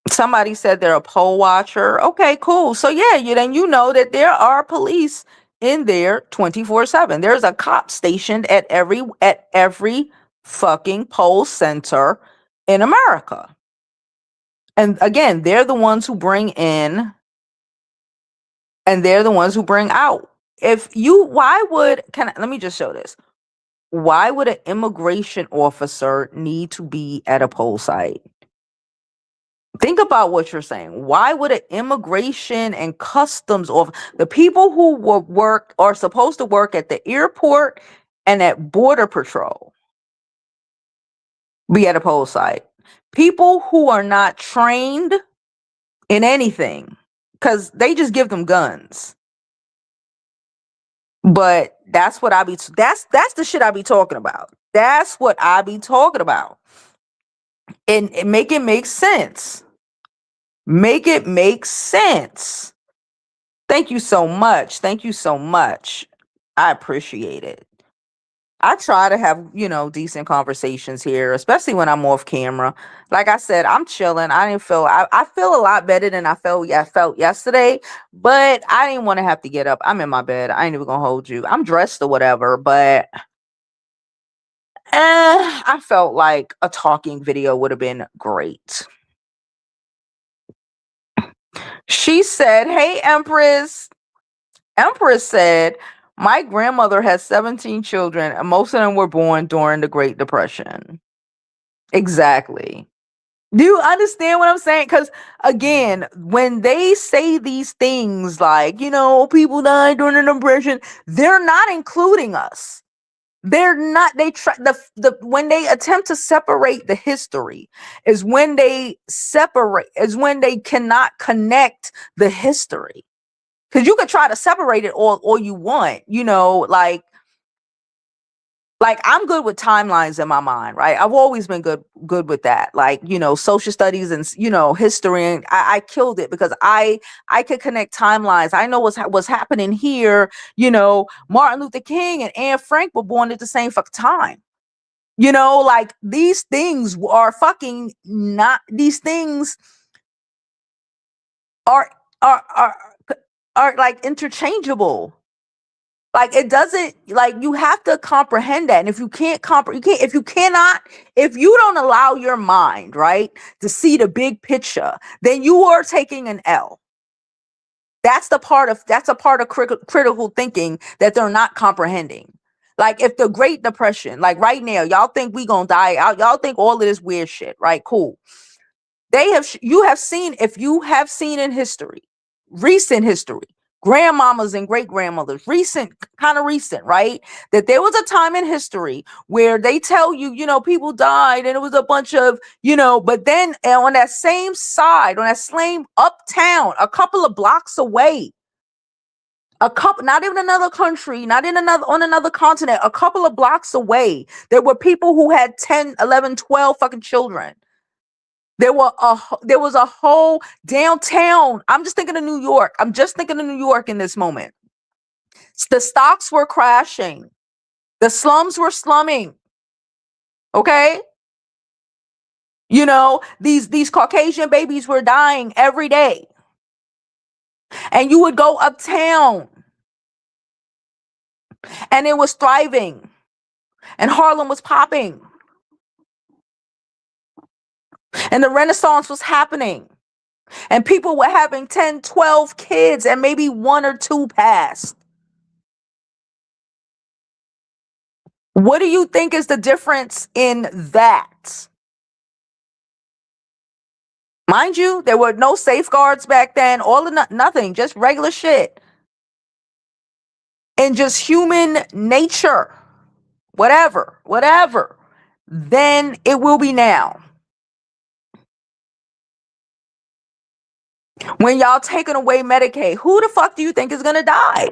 Somebody said they're a poll watcher. Okay, cool. So yeah, you know that there are police in there 24/7. There's a cop stationed at every fucking poll center in America. And again, they're the ones who bring in and they're the ones who bring out. Let me just show this. Why would an immigration officer need to be at a poll site? Think about what you're saying. Why would an immigration and customs officer, the people who are supposed to work at the airport and at border patrol, be at a poll site? People who are not trained in anything, because they just give them guns. But that's the shit I be talking about. That's what I be talking about. And make it make sense. Make it make sense. Thank you so much. Thank you so much. I appreciate it. I try to have, decent conversations here, especially when I'm off camera. Like I said, I'm chilling. I feel a lot better than I felt yesterday, but I didn't want to have to get up. I'm in my bed. I ain't even gonna hold you. I'm dressed or whatever, but I felt like a talking video would have been great. She said, "Hey, Empress." Empress said, "My grandmother has 17 children, and most of them were born during the Great Depression." Exactly. Do you understand what I'm saying? Because again, when they say these things like, people died during the Depression, they're not including us. They're not. They try the when they attempt to separate the history is when they cannot connect the history. Because you could try to separate it all you want, like I'm good with timelines in my mind, right? I've always been good with that. Like, social studies and history, and I killed it because I could connect timelines. I know what's happening here. Martin Luther King and Anne Frank were born at the same fucking time. Like these things are fucking not. These things are are are are like interchangeable. Like it doesn't, like you have to comprehend that. And if you can't if you don't allow your mind, right, to see the big picture, then you are taking an L. That's a part of critical thinking that they're not comprehending. Like if the Great Depression, like right now, y'all think we gonna die out, y'all think all of this weird shit, right? Cool. You have seen, if you have seen in history, recent history, grandmamas and great grandmothers, kind of recent, right? That there was a time in history where they tell you, people died and it was a bunch of, but then on that same side, on that same uptown, a couple of blocks away, not even another country, not in on another continent, a couple of blocks away, there were people who had 10, 11, 12 fucking children. There was a whole downtown. I'm just thinking of New York. I'm just thinking of New York in this moment. The stocks were crashing. The slums were slumming. Okay? These Caucasian babies were dying every day. And you would go uptown and it was thriving. And Harlem was popping. And the Renaissance was happening. And people were having 10, 12 kids and maybe one or two passed. What do you think is the difference in that? Mind you, there were no safeguards back then, nothing, just regular shit. And just human nature, whatever. Then it will be now. When y'all taking away Medicaid, who the fuck do you think is gonna die?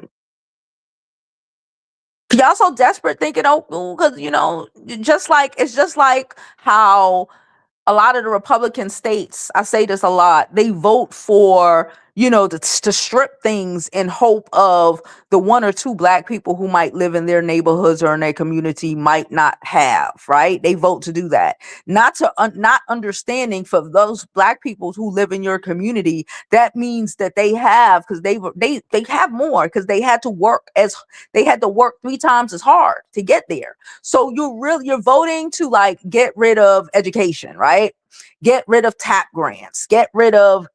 Y'all so desperate thinking, oh, because it's just like how a lot of the Republican states, I say this a lot, they vote for, to strip things in hope of the one or two black people who might live in their neighborhoods or in their community might not have, right? They vote to do that. Not understanding for those black people who live in your community, that means that they have, because they have more because they had to work 3 times as hard to get there. So you're voting to like get rid of education, right? Get rid of TAP grants, get rid of,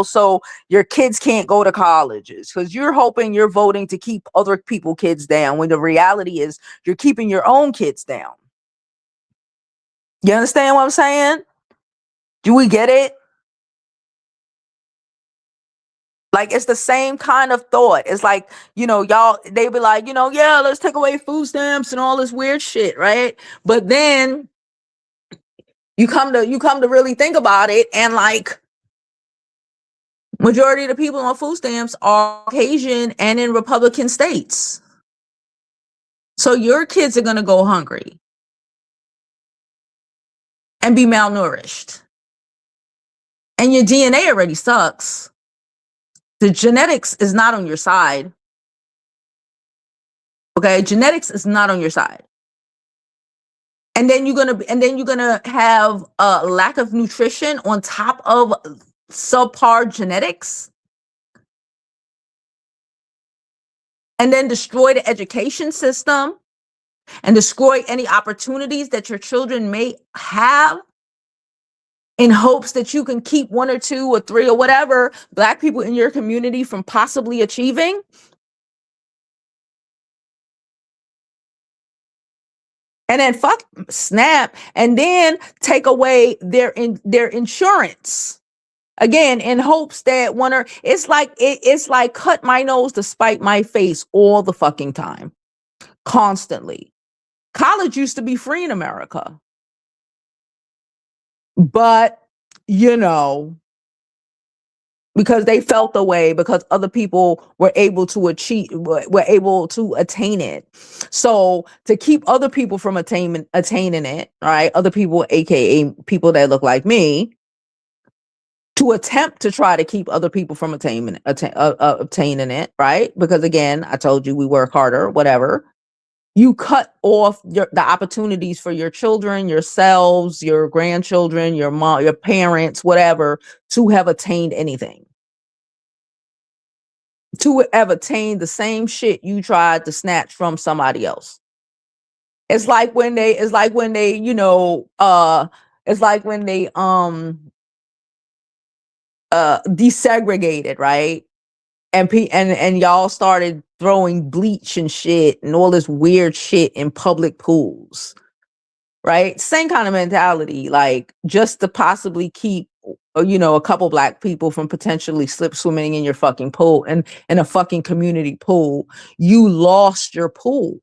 so your kids can't go to colleges because you're voting to keep other people kids down when the reality is you're keeping your own kids down. You understand what I'm saying? Do we get it? Like, it's the same kind of thought. It's like, y'all, they be like, yeah, let's take away food stamps and all this weird shit, right? But then you come to really think about it, and like majority of the people on food stamps are Caucasian and in Republican states. So your kids are going to go hungry and be malnourished. And your DNA already sucks. The genetics is not on your side. Okay, genetics is not on your side. And then you're gonna have a lack of nutrition on top of subpar genetics, and then destroy the education system and destroy any opportunities that your children may have in hopes that you can keep 1 or 2 or 3 or whatever black people in your community from possibly achieving. And then fuck SNAP, and then take away their insurance again in hopes that it's like cut my nose to spite my face all the fucking time, constantly. College used to be free in America, but because they felt the way, because other people were able to attain it. So to keep other people from attaining it, right? Other people, aka people that look like me, to attempt to try to keep other people from obtaining it, right? Because again, I told you we work harder, whatever. You cut off the opportunities for your children, yourselves, your grandchildren, your mom, your parents, whatever, to have attained anything. To have attained the same shit you tried to snatch from somebody else. It's like when they desegregated, right? And y'all started throwing bleach and shit and all this weird shit in public pools, right? Same kind of mentality, like just to possibly keep a couple black people from potentially slip swimming in your fucking pool, and in a fucking community pool. You lost your pool.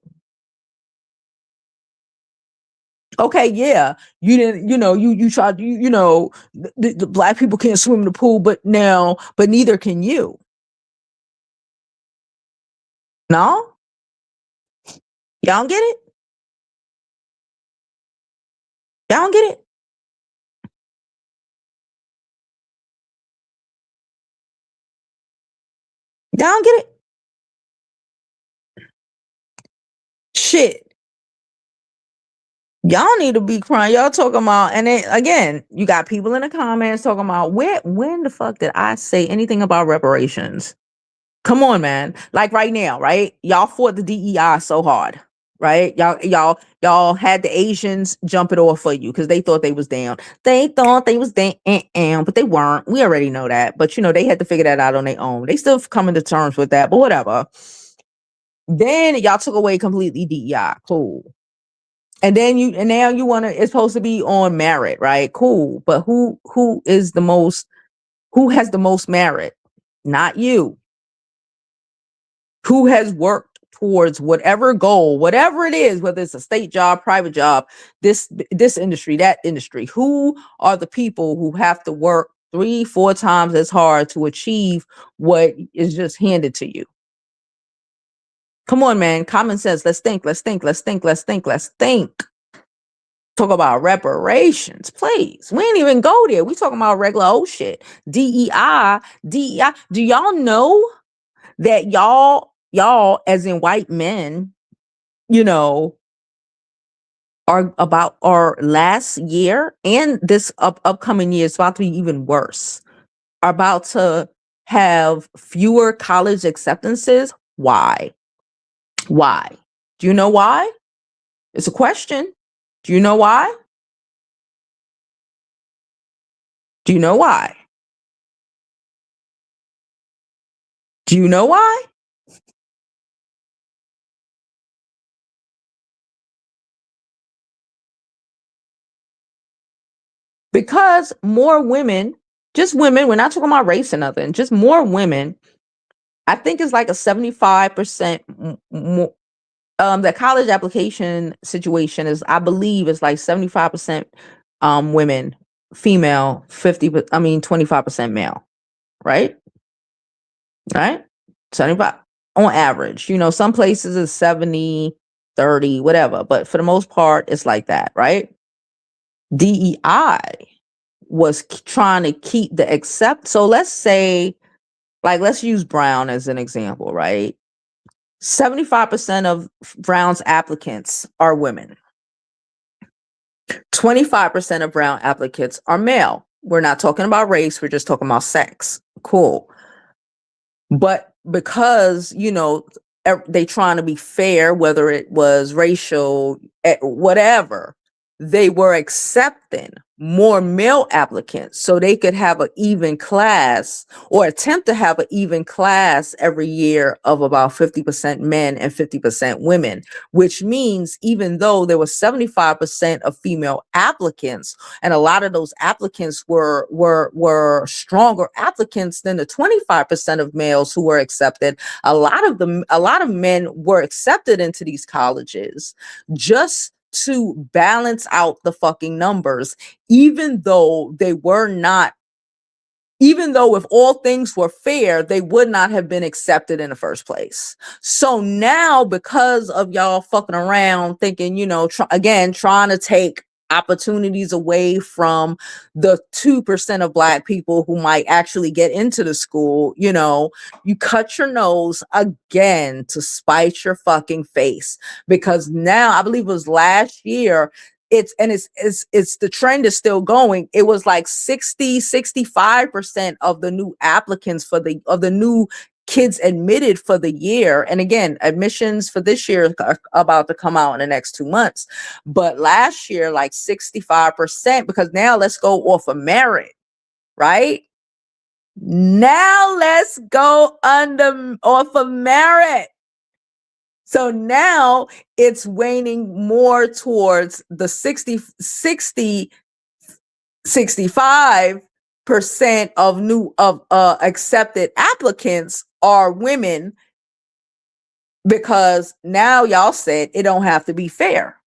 Okay, yeah, you didn't, you tried, the black people can't swim in the pool, but neither can you. No? Y'all don't get it? Y'all don't get it? Y'all don't get it? Shit. Y'all need to be crying. Y'all talking about, and then again, you got people in the comments talking about when the fuck did I say anything about reparations? Come on, man. Like right now, right? Y'all fought the DEI so hard, right? Y'all had the Asians jump it off for you because they thought they was down. They thought they was down, but they weren't. We already know that. But they had to figure that out on their own. They still coming to terms with that, but whatever. Then y'all took away completely DEI. Cool. And then now you want to, it's supposed to be on merit, right? Cool. But who has the most merit? Not you. Who has worked towards whatever goal, whatever it is, whether it's a state job, private job, this industry, that industry? Who are the people who have to work 3-4 times as hard to achieve what is just handed to you. Come on, man. Common sense. Let's think. Let's think. Let's think. Let's think. Let's think. Talk about reparations, please. We ain't even go there. We talking about regular old shit. DEI. Do y'all know that y'all, as in white men, our last year and this upcoming year is about to be even worse. Are about to have fewer college acceptances. Why? Why? Do you know why? It's a question. Do you know why? Do you know why? Do you know why? Because more women, just women, we're not talking about race or nothing, just more women. I think it's like a 75% more. The college application situation is, I believe, is like 75% women, female, 25% male, right? Right? 75 on average. Some places is 70, 30, whatever, but for the most part, it's like that, right? DEI was trying to keep the accept. So let's say, like, let's use Brown as an example, right? 75% of Brown's applicants are women. 25% of Brown applicants are male. We're not talking about race. We're just talking about sex. Cool. But because, they trying to be fair, whether it was racial, whatever, they were accepting more male applicants so they could have an even class, or attempt to have an even class every year of about 50% men and 50% women, which means even though there was 75% of female applicants, and a lot of those applicants were stronger applicants than the 25% of males who were accepted, a lot of men were accepted into these colleges just to balance out the fucking numbers, even though if all things were fair, they would not have been accepted in the first place. So now, because of y'all fucking around thinking, trying to take opportunities away from the 2% of Black people who might actually get into the school, you cut your nose again to spite your fucking face. Because now, I believe it was last year, it's the trend is still going. It was like 65% of the new applicants of the new kids admitted for the year. And again, admissions for this year are about to come out in the next 2 months. But last year, like 65%, because now let's go off of merit, right? Now let's go off of merit. So now it's waning more towards the 65% of accepted applicants are women, because now y'all said it don't have to be fair.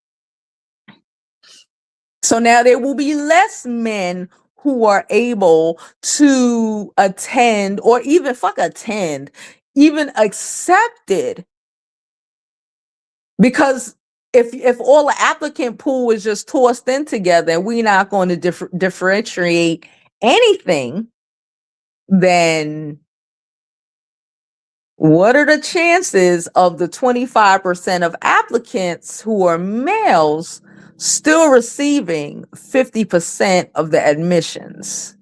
So now there will be less men who are able to attend, or even even accepted. Because if all the applicant pool is just tossed in together and we're not going to differentiate anything, then what are the chances of the 25% of applicants who are males still receiving 50% of the admissions?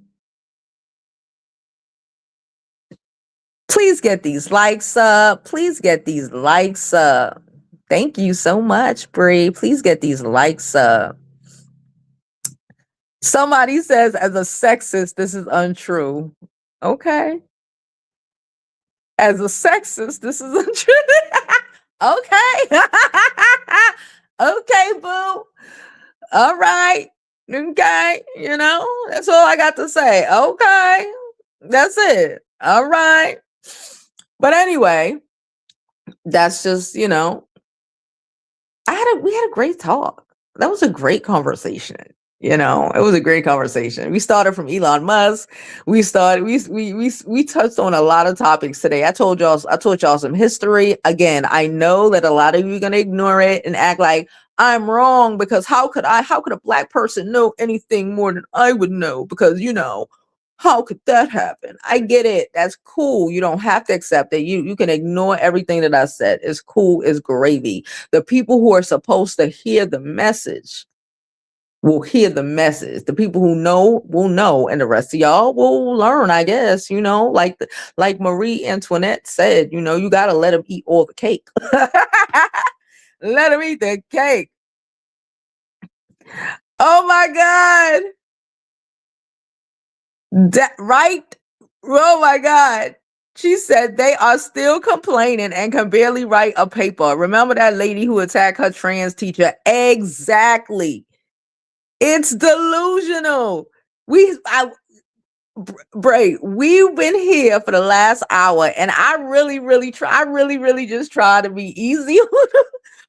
Please get these likes up. Please get these likes up. Thank you so much, Bree. Please get these likes up. Somebody says, as a sexist, this is untrue. Okay. As a sexist, this is untrue. Okay. Okay, boo. All right. Okay. That's all I got to say. Okay. That's it. All right. But anyway, that's just, we had a great talk. That was a great conversation. You know, it was a great conversation. We started from Elon Musk. We touched on a lot of topics today. I told y'all some history. Again, I know that a lot of you are gonna ignore it and act like I'm wrong because how could a black person know anything more than I would know? Because how could that happen? I get it. That's cool. You don't have to accept it. You can ignore everything that I said. It's cool, it's gravy. The people who are supposed to hear the message will hear the message. The people who know will know, and the rest of y'all will learn, I guess. Like Marie Antoinette said, you gotta let them eat all the cake. Let them eat the cake. Oh my God. Right? Oh my God. She said they are still complaining and can barely write a paper. Remember that lady who attacked her trans teacher? Exactly. It's delusional. Bray, we've been here for the last hour, and I really just try to be easy.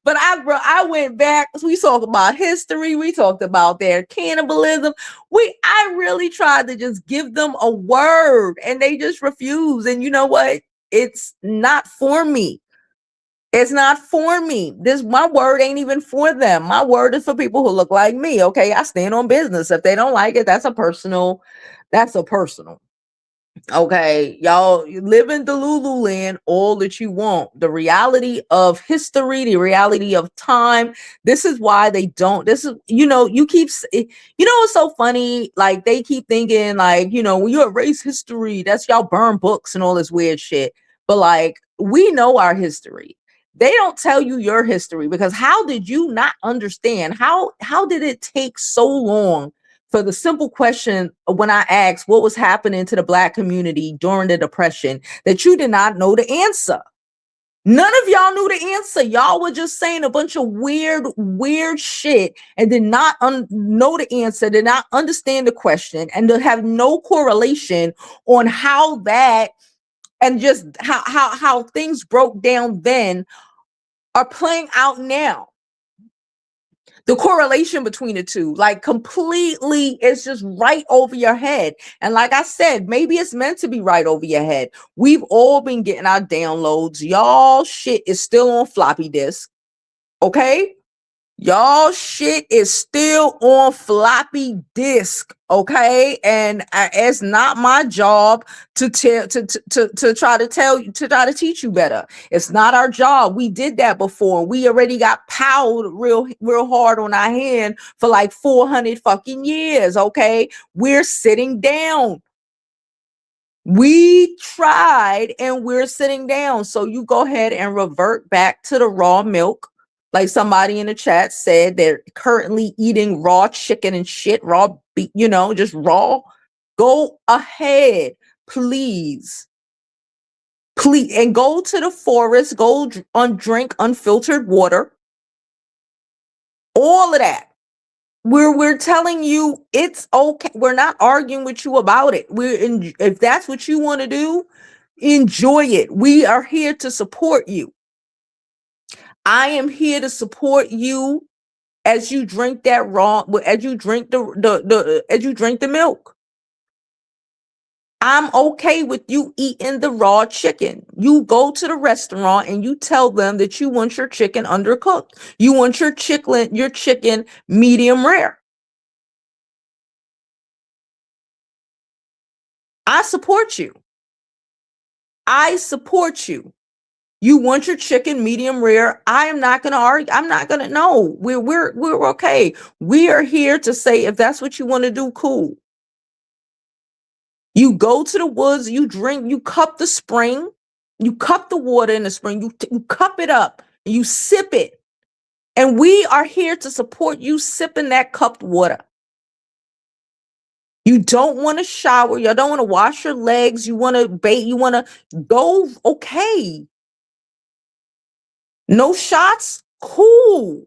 But I went back. We talked about history. We talked about their cannibalism. I really tried to just give them a word, and they just refuse. And you know what? It's not for me. It's not for me. My word ain't even for them. My word is for people who look like me. Okay, I stand on business. If they don't like it, that's a personal. Okay, y'all, you live in Delulu land all that you want. The reality of history, the reality of time. This is why they don't. This is, it's so funny. Like, they keep thinking, like, when you erase history, that's y'all burn books and all this weird shit. But, like, we know our history. They don't tell you your history because how did you not understand? How did it take so long for the simple question when I asked what was happening to the Black community during the Depression that you did not know the answer? None of y'all knew the answer. Y'all were just saying a bunch of weird shit and did not know the answer, did not understand the question, and to have no correlation on how that and just how things broke down then are playing out now. The correlation between the two, like, completely, it's just right over your head. And like I said, maybe it's meant to be right over your head. We've all been getting our downloads. Y'all shit is still on floppy disk. Okay? Y'all shit is still on floppy disk, okay? And it's not my job to try to teach you better. It's not our job. We did that before. We already got powed real hard on our hand for like 400 fucking years, okay? We're sitting down. We tried and we're sitting down. So you go ahead and revert back to the raw milk. Like somebody in the chat said, they're currently eating raw chicken and shit, raw beef, just raw. Go ahead, please. Please, and go to the forest, go drink unfiltered water. All of that. We're telling you it's okay. We're not arguing with you about it. If that's what you want to do, enjoy it. We are here to support you. I am here to support you as you drink that as you drink the milk. I'm okay with you eating the raw chicken. You go to the restaurant and you tell them that you want your chicken undercooked. You want your chicken medium rare. I support you. I support you. You want your chicken medium rare. I am not going to argue. I'm not going to. No, we're okay. We are here to say, if that's what you want to do, cool. You go to the woods, you drink, you cup the spring, you cup the water in the spring, you cup it up, and you sip it. And we are here to support you sipping that cupped water. You don't want to shower, you don't want to wash your legs, you want to bathe, you want to go, okay. No shots, cool.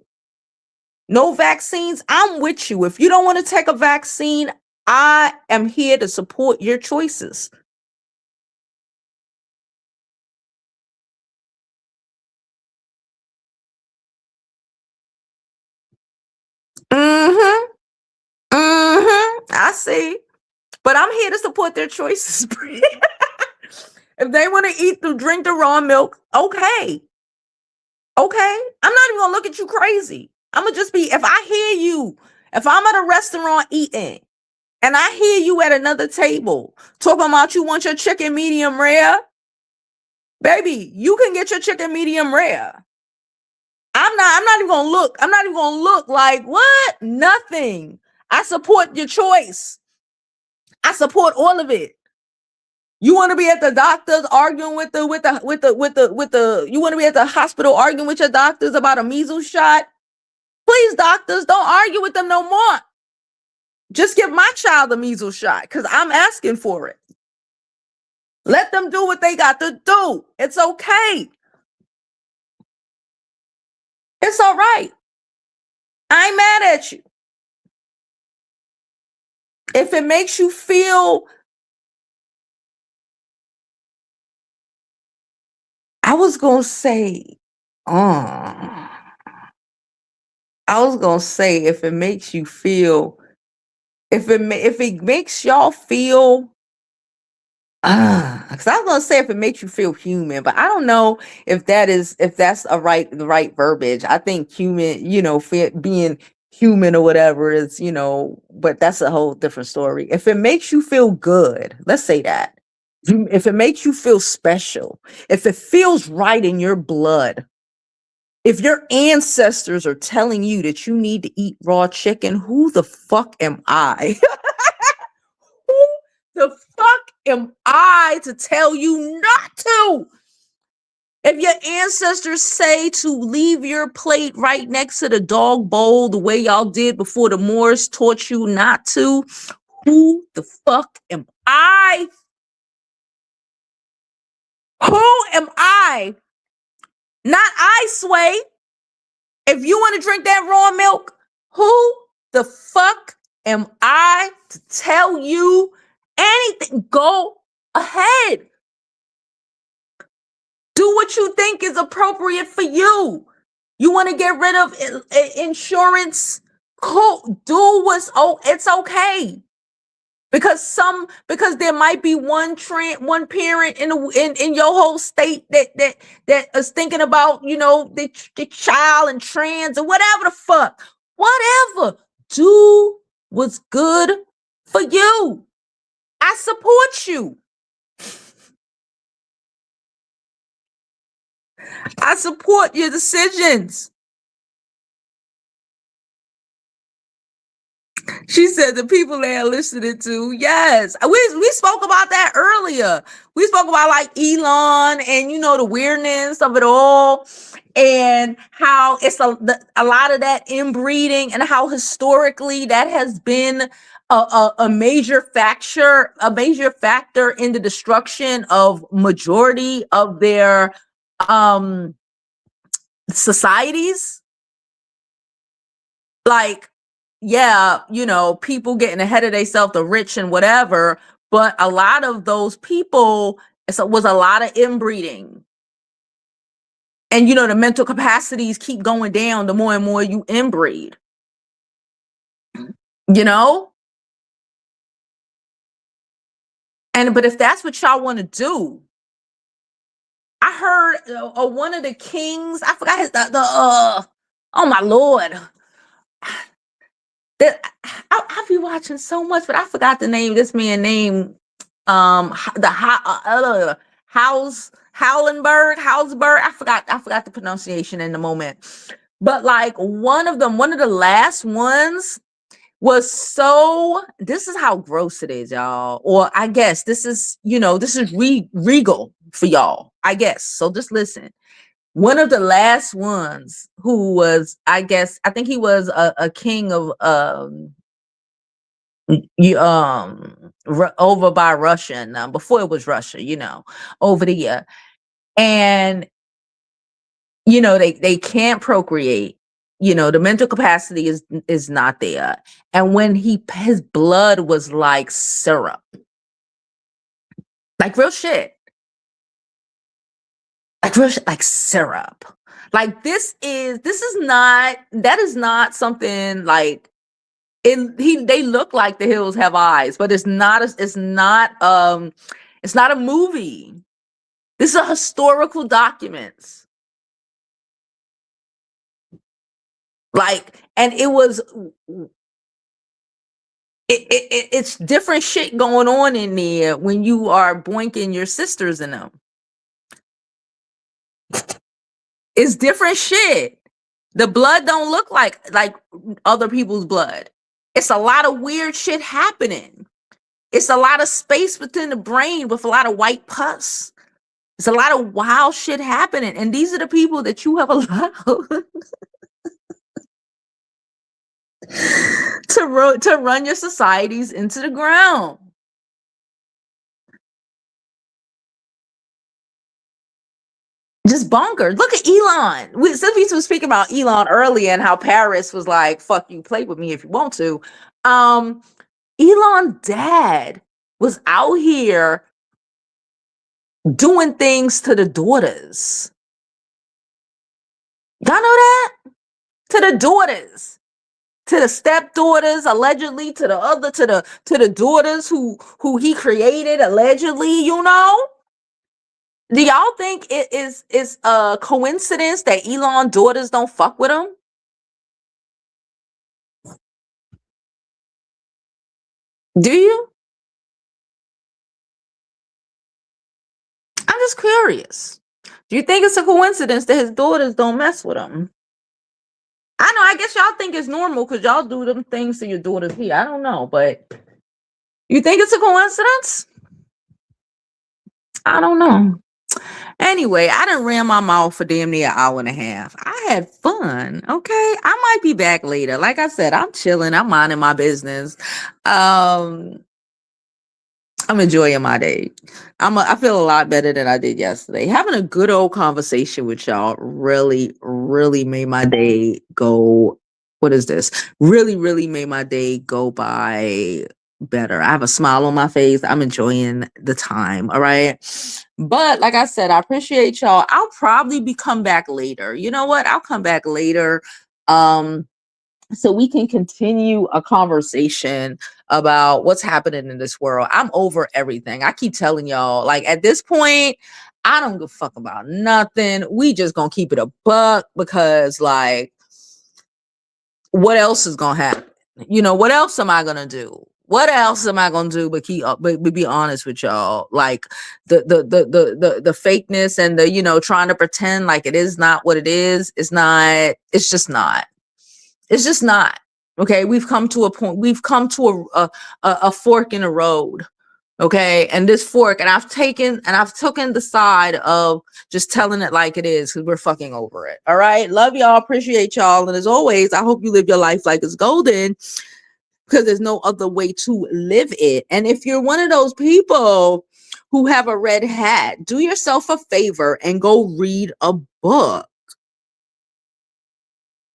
No vaccines, I'm with you. If you don't want to take a vaccine, I am here to support your choices. Mm-hmm. see. But I'm here to support their choices. If they want to drink the raw milk, okay. Okay. I'm not even gonna look at you crazy. I'm gonna just be, if I hear you, if I'm at a restaurant eating and I hear you at another table talking about you want your chicken medium rare, baby, you can get your chicken medium rare. I'm not even gonna look. I'm not even gonna look like what? Nothing. I support your choice. I support all of it. You want to be at the doctors arguing with the you want to be at the hospital arguing with your doctors about a measles shot? Please, doctors, don't argue with them no more. Just give my child a measles shot because I'm asking for it. Let them do what they got to do. It's okay. It's all right. I ain't mad at you. If it makes you feel, I was gonna say, if it makes you feel, if it makes y'all feel, because I was gonna say if it makes you feel human, but I don't know if that's the right verbiage. I think human, being human or whatever is, but that's a whole different story. If it makes you feel good, let's say that. If it makes you feel special, if it feels right in your blood, if your ancestors are telling you that you need to eat raw chicken, who the fuck am I? Who the fuck am I to tell you not to? If your ancestors say to leave your plate right next to the dog bowl the way y'all did before the Moors taught you not to, who the fuck am I? Who am I? Not I, Sway. If you want to drink that raw milk, who the fuck am I to tell you anything? Go ahead. Do what you think is appropriate for you. You want to get rid of insurance? Cool. Do what's it's okay. Because there might be one parent in your whole state that is thinking about, the child and trans or whatever the fuck. Whatever. Do what's good for you. I support you. I support your decisions. She said the people they are listening to, yes. We spoke about that earlier. We spoke about like Elon and the weirdness of it all, and how it's a lot of that inbreeding, and how historically that has been a major factor in the destruction of majority of their societies. Like, yeah, people getting ahead of themselves, the rich and whatever, but a lot of those people, was a lot of inbreeding. And, the mental capacities keep going down the more and more you inbreed. But if that's what y'all want to do, I heard one of the kings, I forgot his, oh my Lord. I'll be watching so much, but I forgot the name. This man named Hauenberg. I forgot the pronunciation in the moment. But like one of the last ones was this is how gross it is, y'all. Or I guess this is regal for y'all, I guess. So just listen. One of the last ones who was, I think he was a king of over by Russia, before it was Russia, over the year. And they can't procreate. The mental capacity is not there. And when his blood was like syrup. Like real shit. Like syrup. Like that is not something like They look like The Hills Have Eyes, but it's not a movie. This is a historical documents. Like, and it's different shit going on in there when you are boinking your sisters in them. It's different shit. The blood don't look like other people's blood. It's a lot of weird shit happening. It's a lot of space within the brain with a lot of white pus. It's a lot of wild shit happening. And these are the people that you have allowed to run your societies into the ground. Just bonkers. Look at Elon. Since we were speaking about Elon earlier and how Paris was like, fuck you, play with me if you want to. Elon dad was out here doing things to the daughters. Y'all know that? To the daughters. To the stepdaughters, allegedly, to the daughters who he created, allegedly, you know? Do y'all think it is a coincidence that Elon daughters don't fuck with him? Do you? I'm just curious. Do you think it's a coincidence that his daughters don't mess with him? I know, I guess y'all think it's normal because y'all do them things to your daughters here. I don't know, but you think it's a coincidence? I don't know. Anyway, I done ran my mouth for damn near an hour and a half. I had fun. Okay. I might be back later. Like I said, I'm chilling. I'm minding my business. I'm enjoying my day. I feel a lot better than I did yesterday. Having a good old conversation with y'all really, really made my day go. What is this? Really, really made my day go by better. I have a smile on my face. I'm enjoying the time. All right. But like I said, I appreciate y'all. I'll probably come back later. You know what? I'll come back later. So we can continue a conversation about what's happening in this world. I'm over everything. I keep telling y'all, like at this point, I don't give a fuck about nothing. We just gonna keep it a buck because like, what else is gonna happen? You know, what else am I gonna do? What else am I gonna do but be honest with y'all? Like the fakeness and the, you know, trying to pretend like it is not what it is. It's not, it's just not. It's just not. Okay. We've come to a point. We've come to a fork in the road. Okay. And this fork, and I've taken the side of just telling it like it is because we're fucking over it. All right. Love y'all. Appreciate y'all. And as always, I hope you live your life like it's golden because there's no other way to live it. And if you're one of those people who have a red hat, do yourself a favor and go read a book.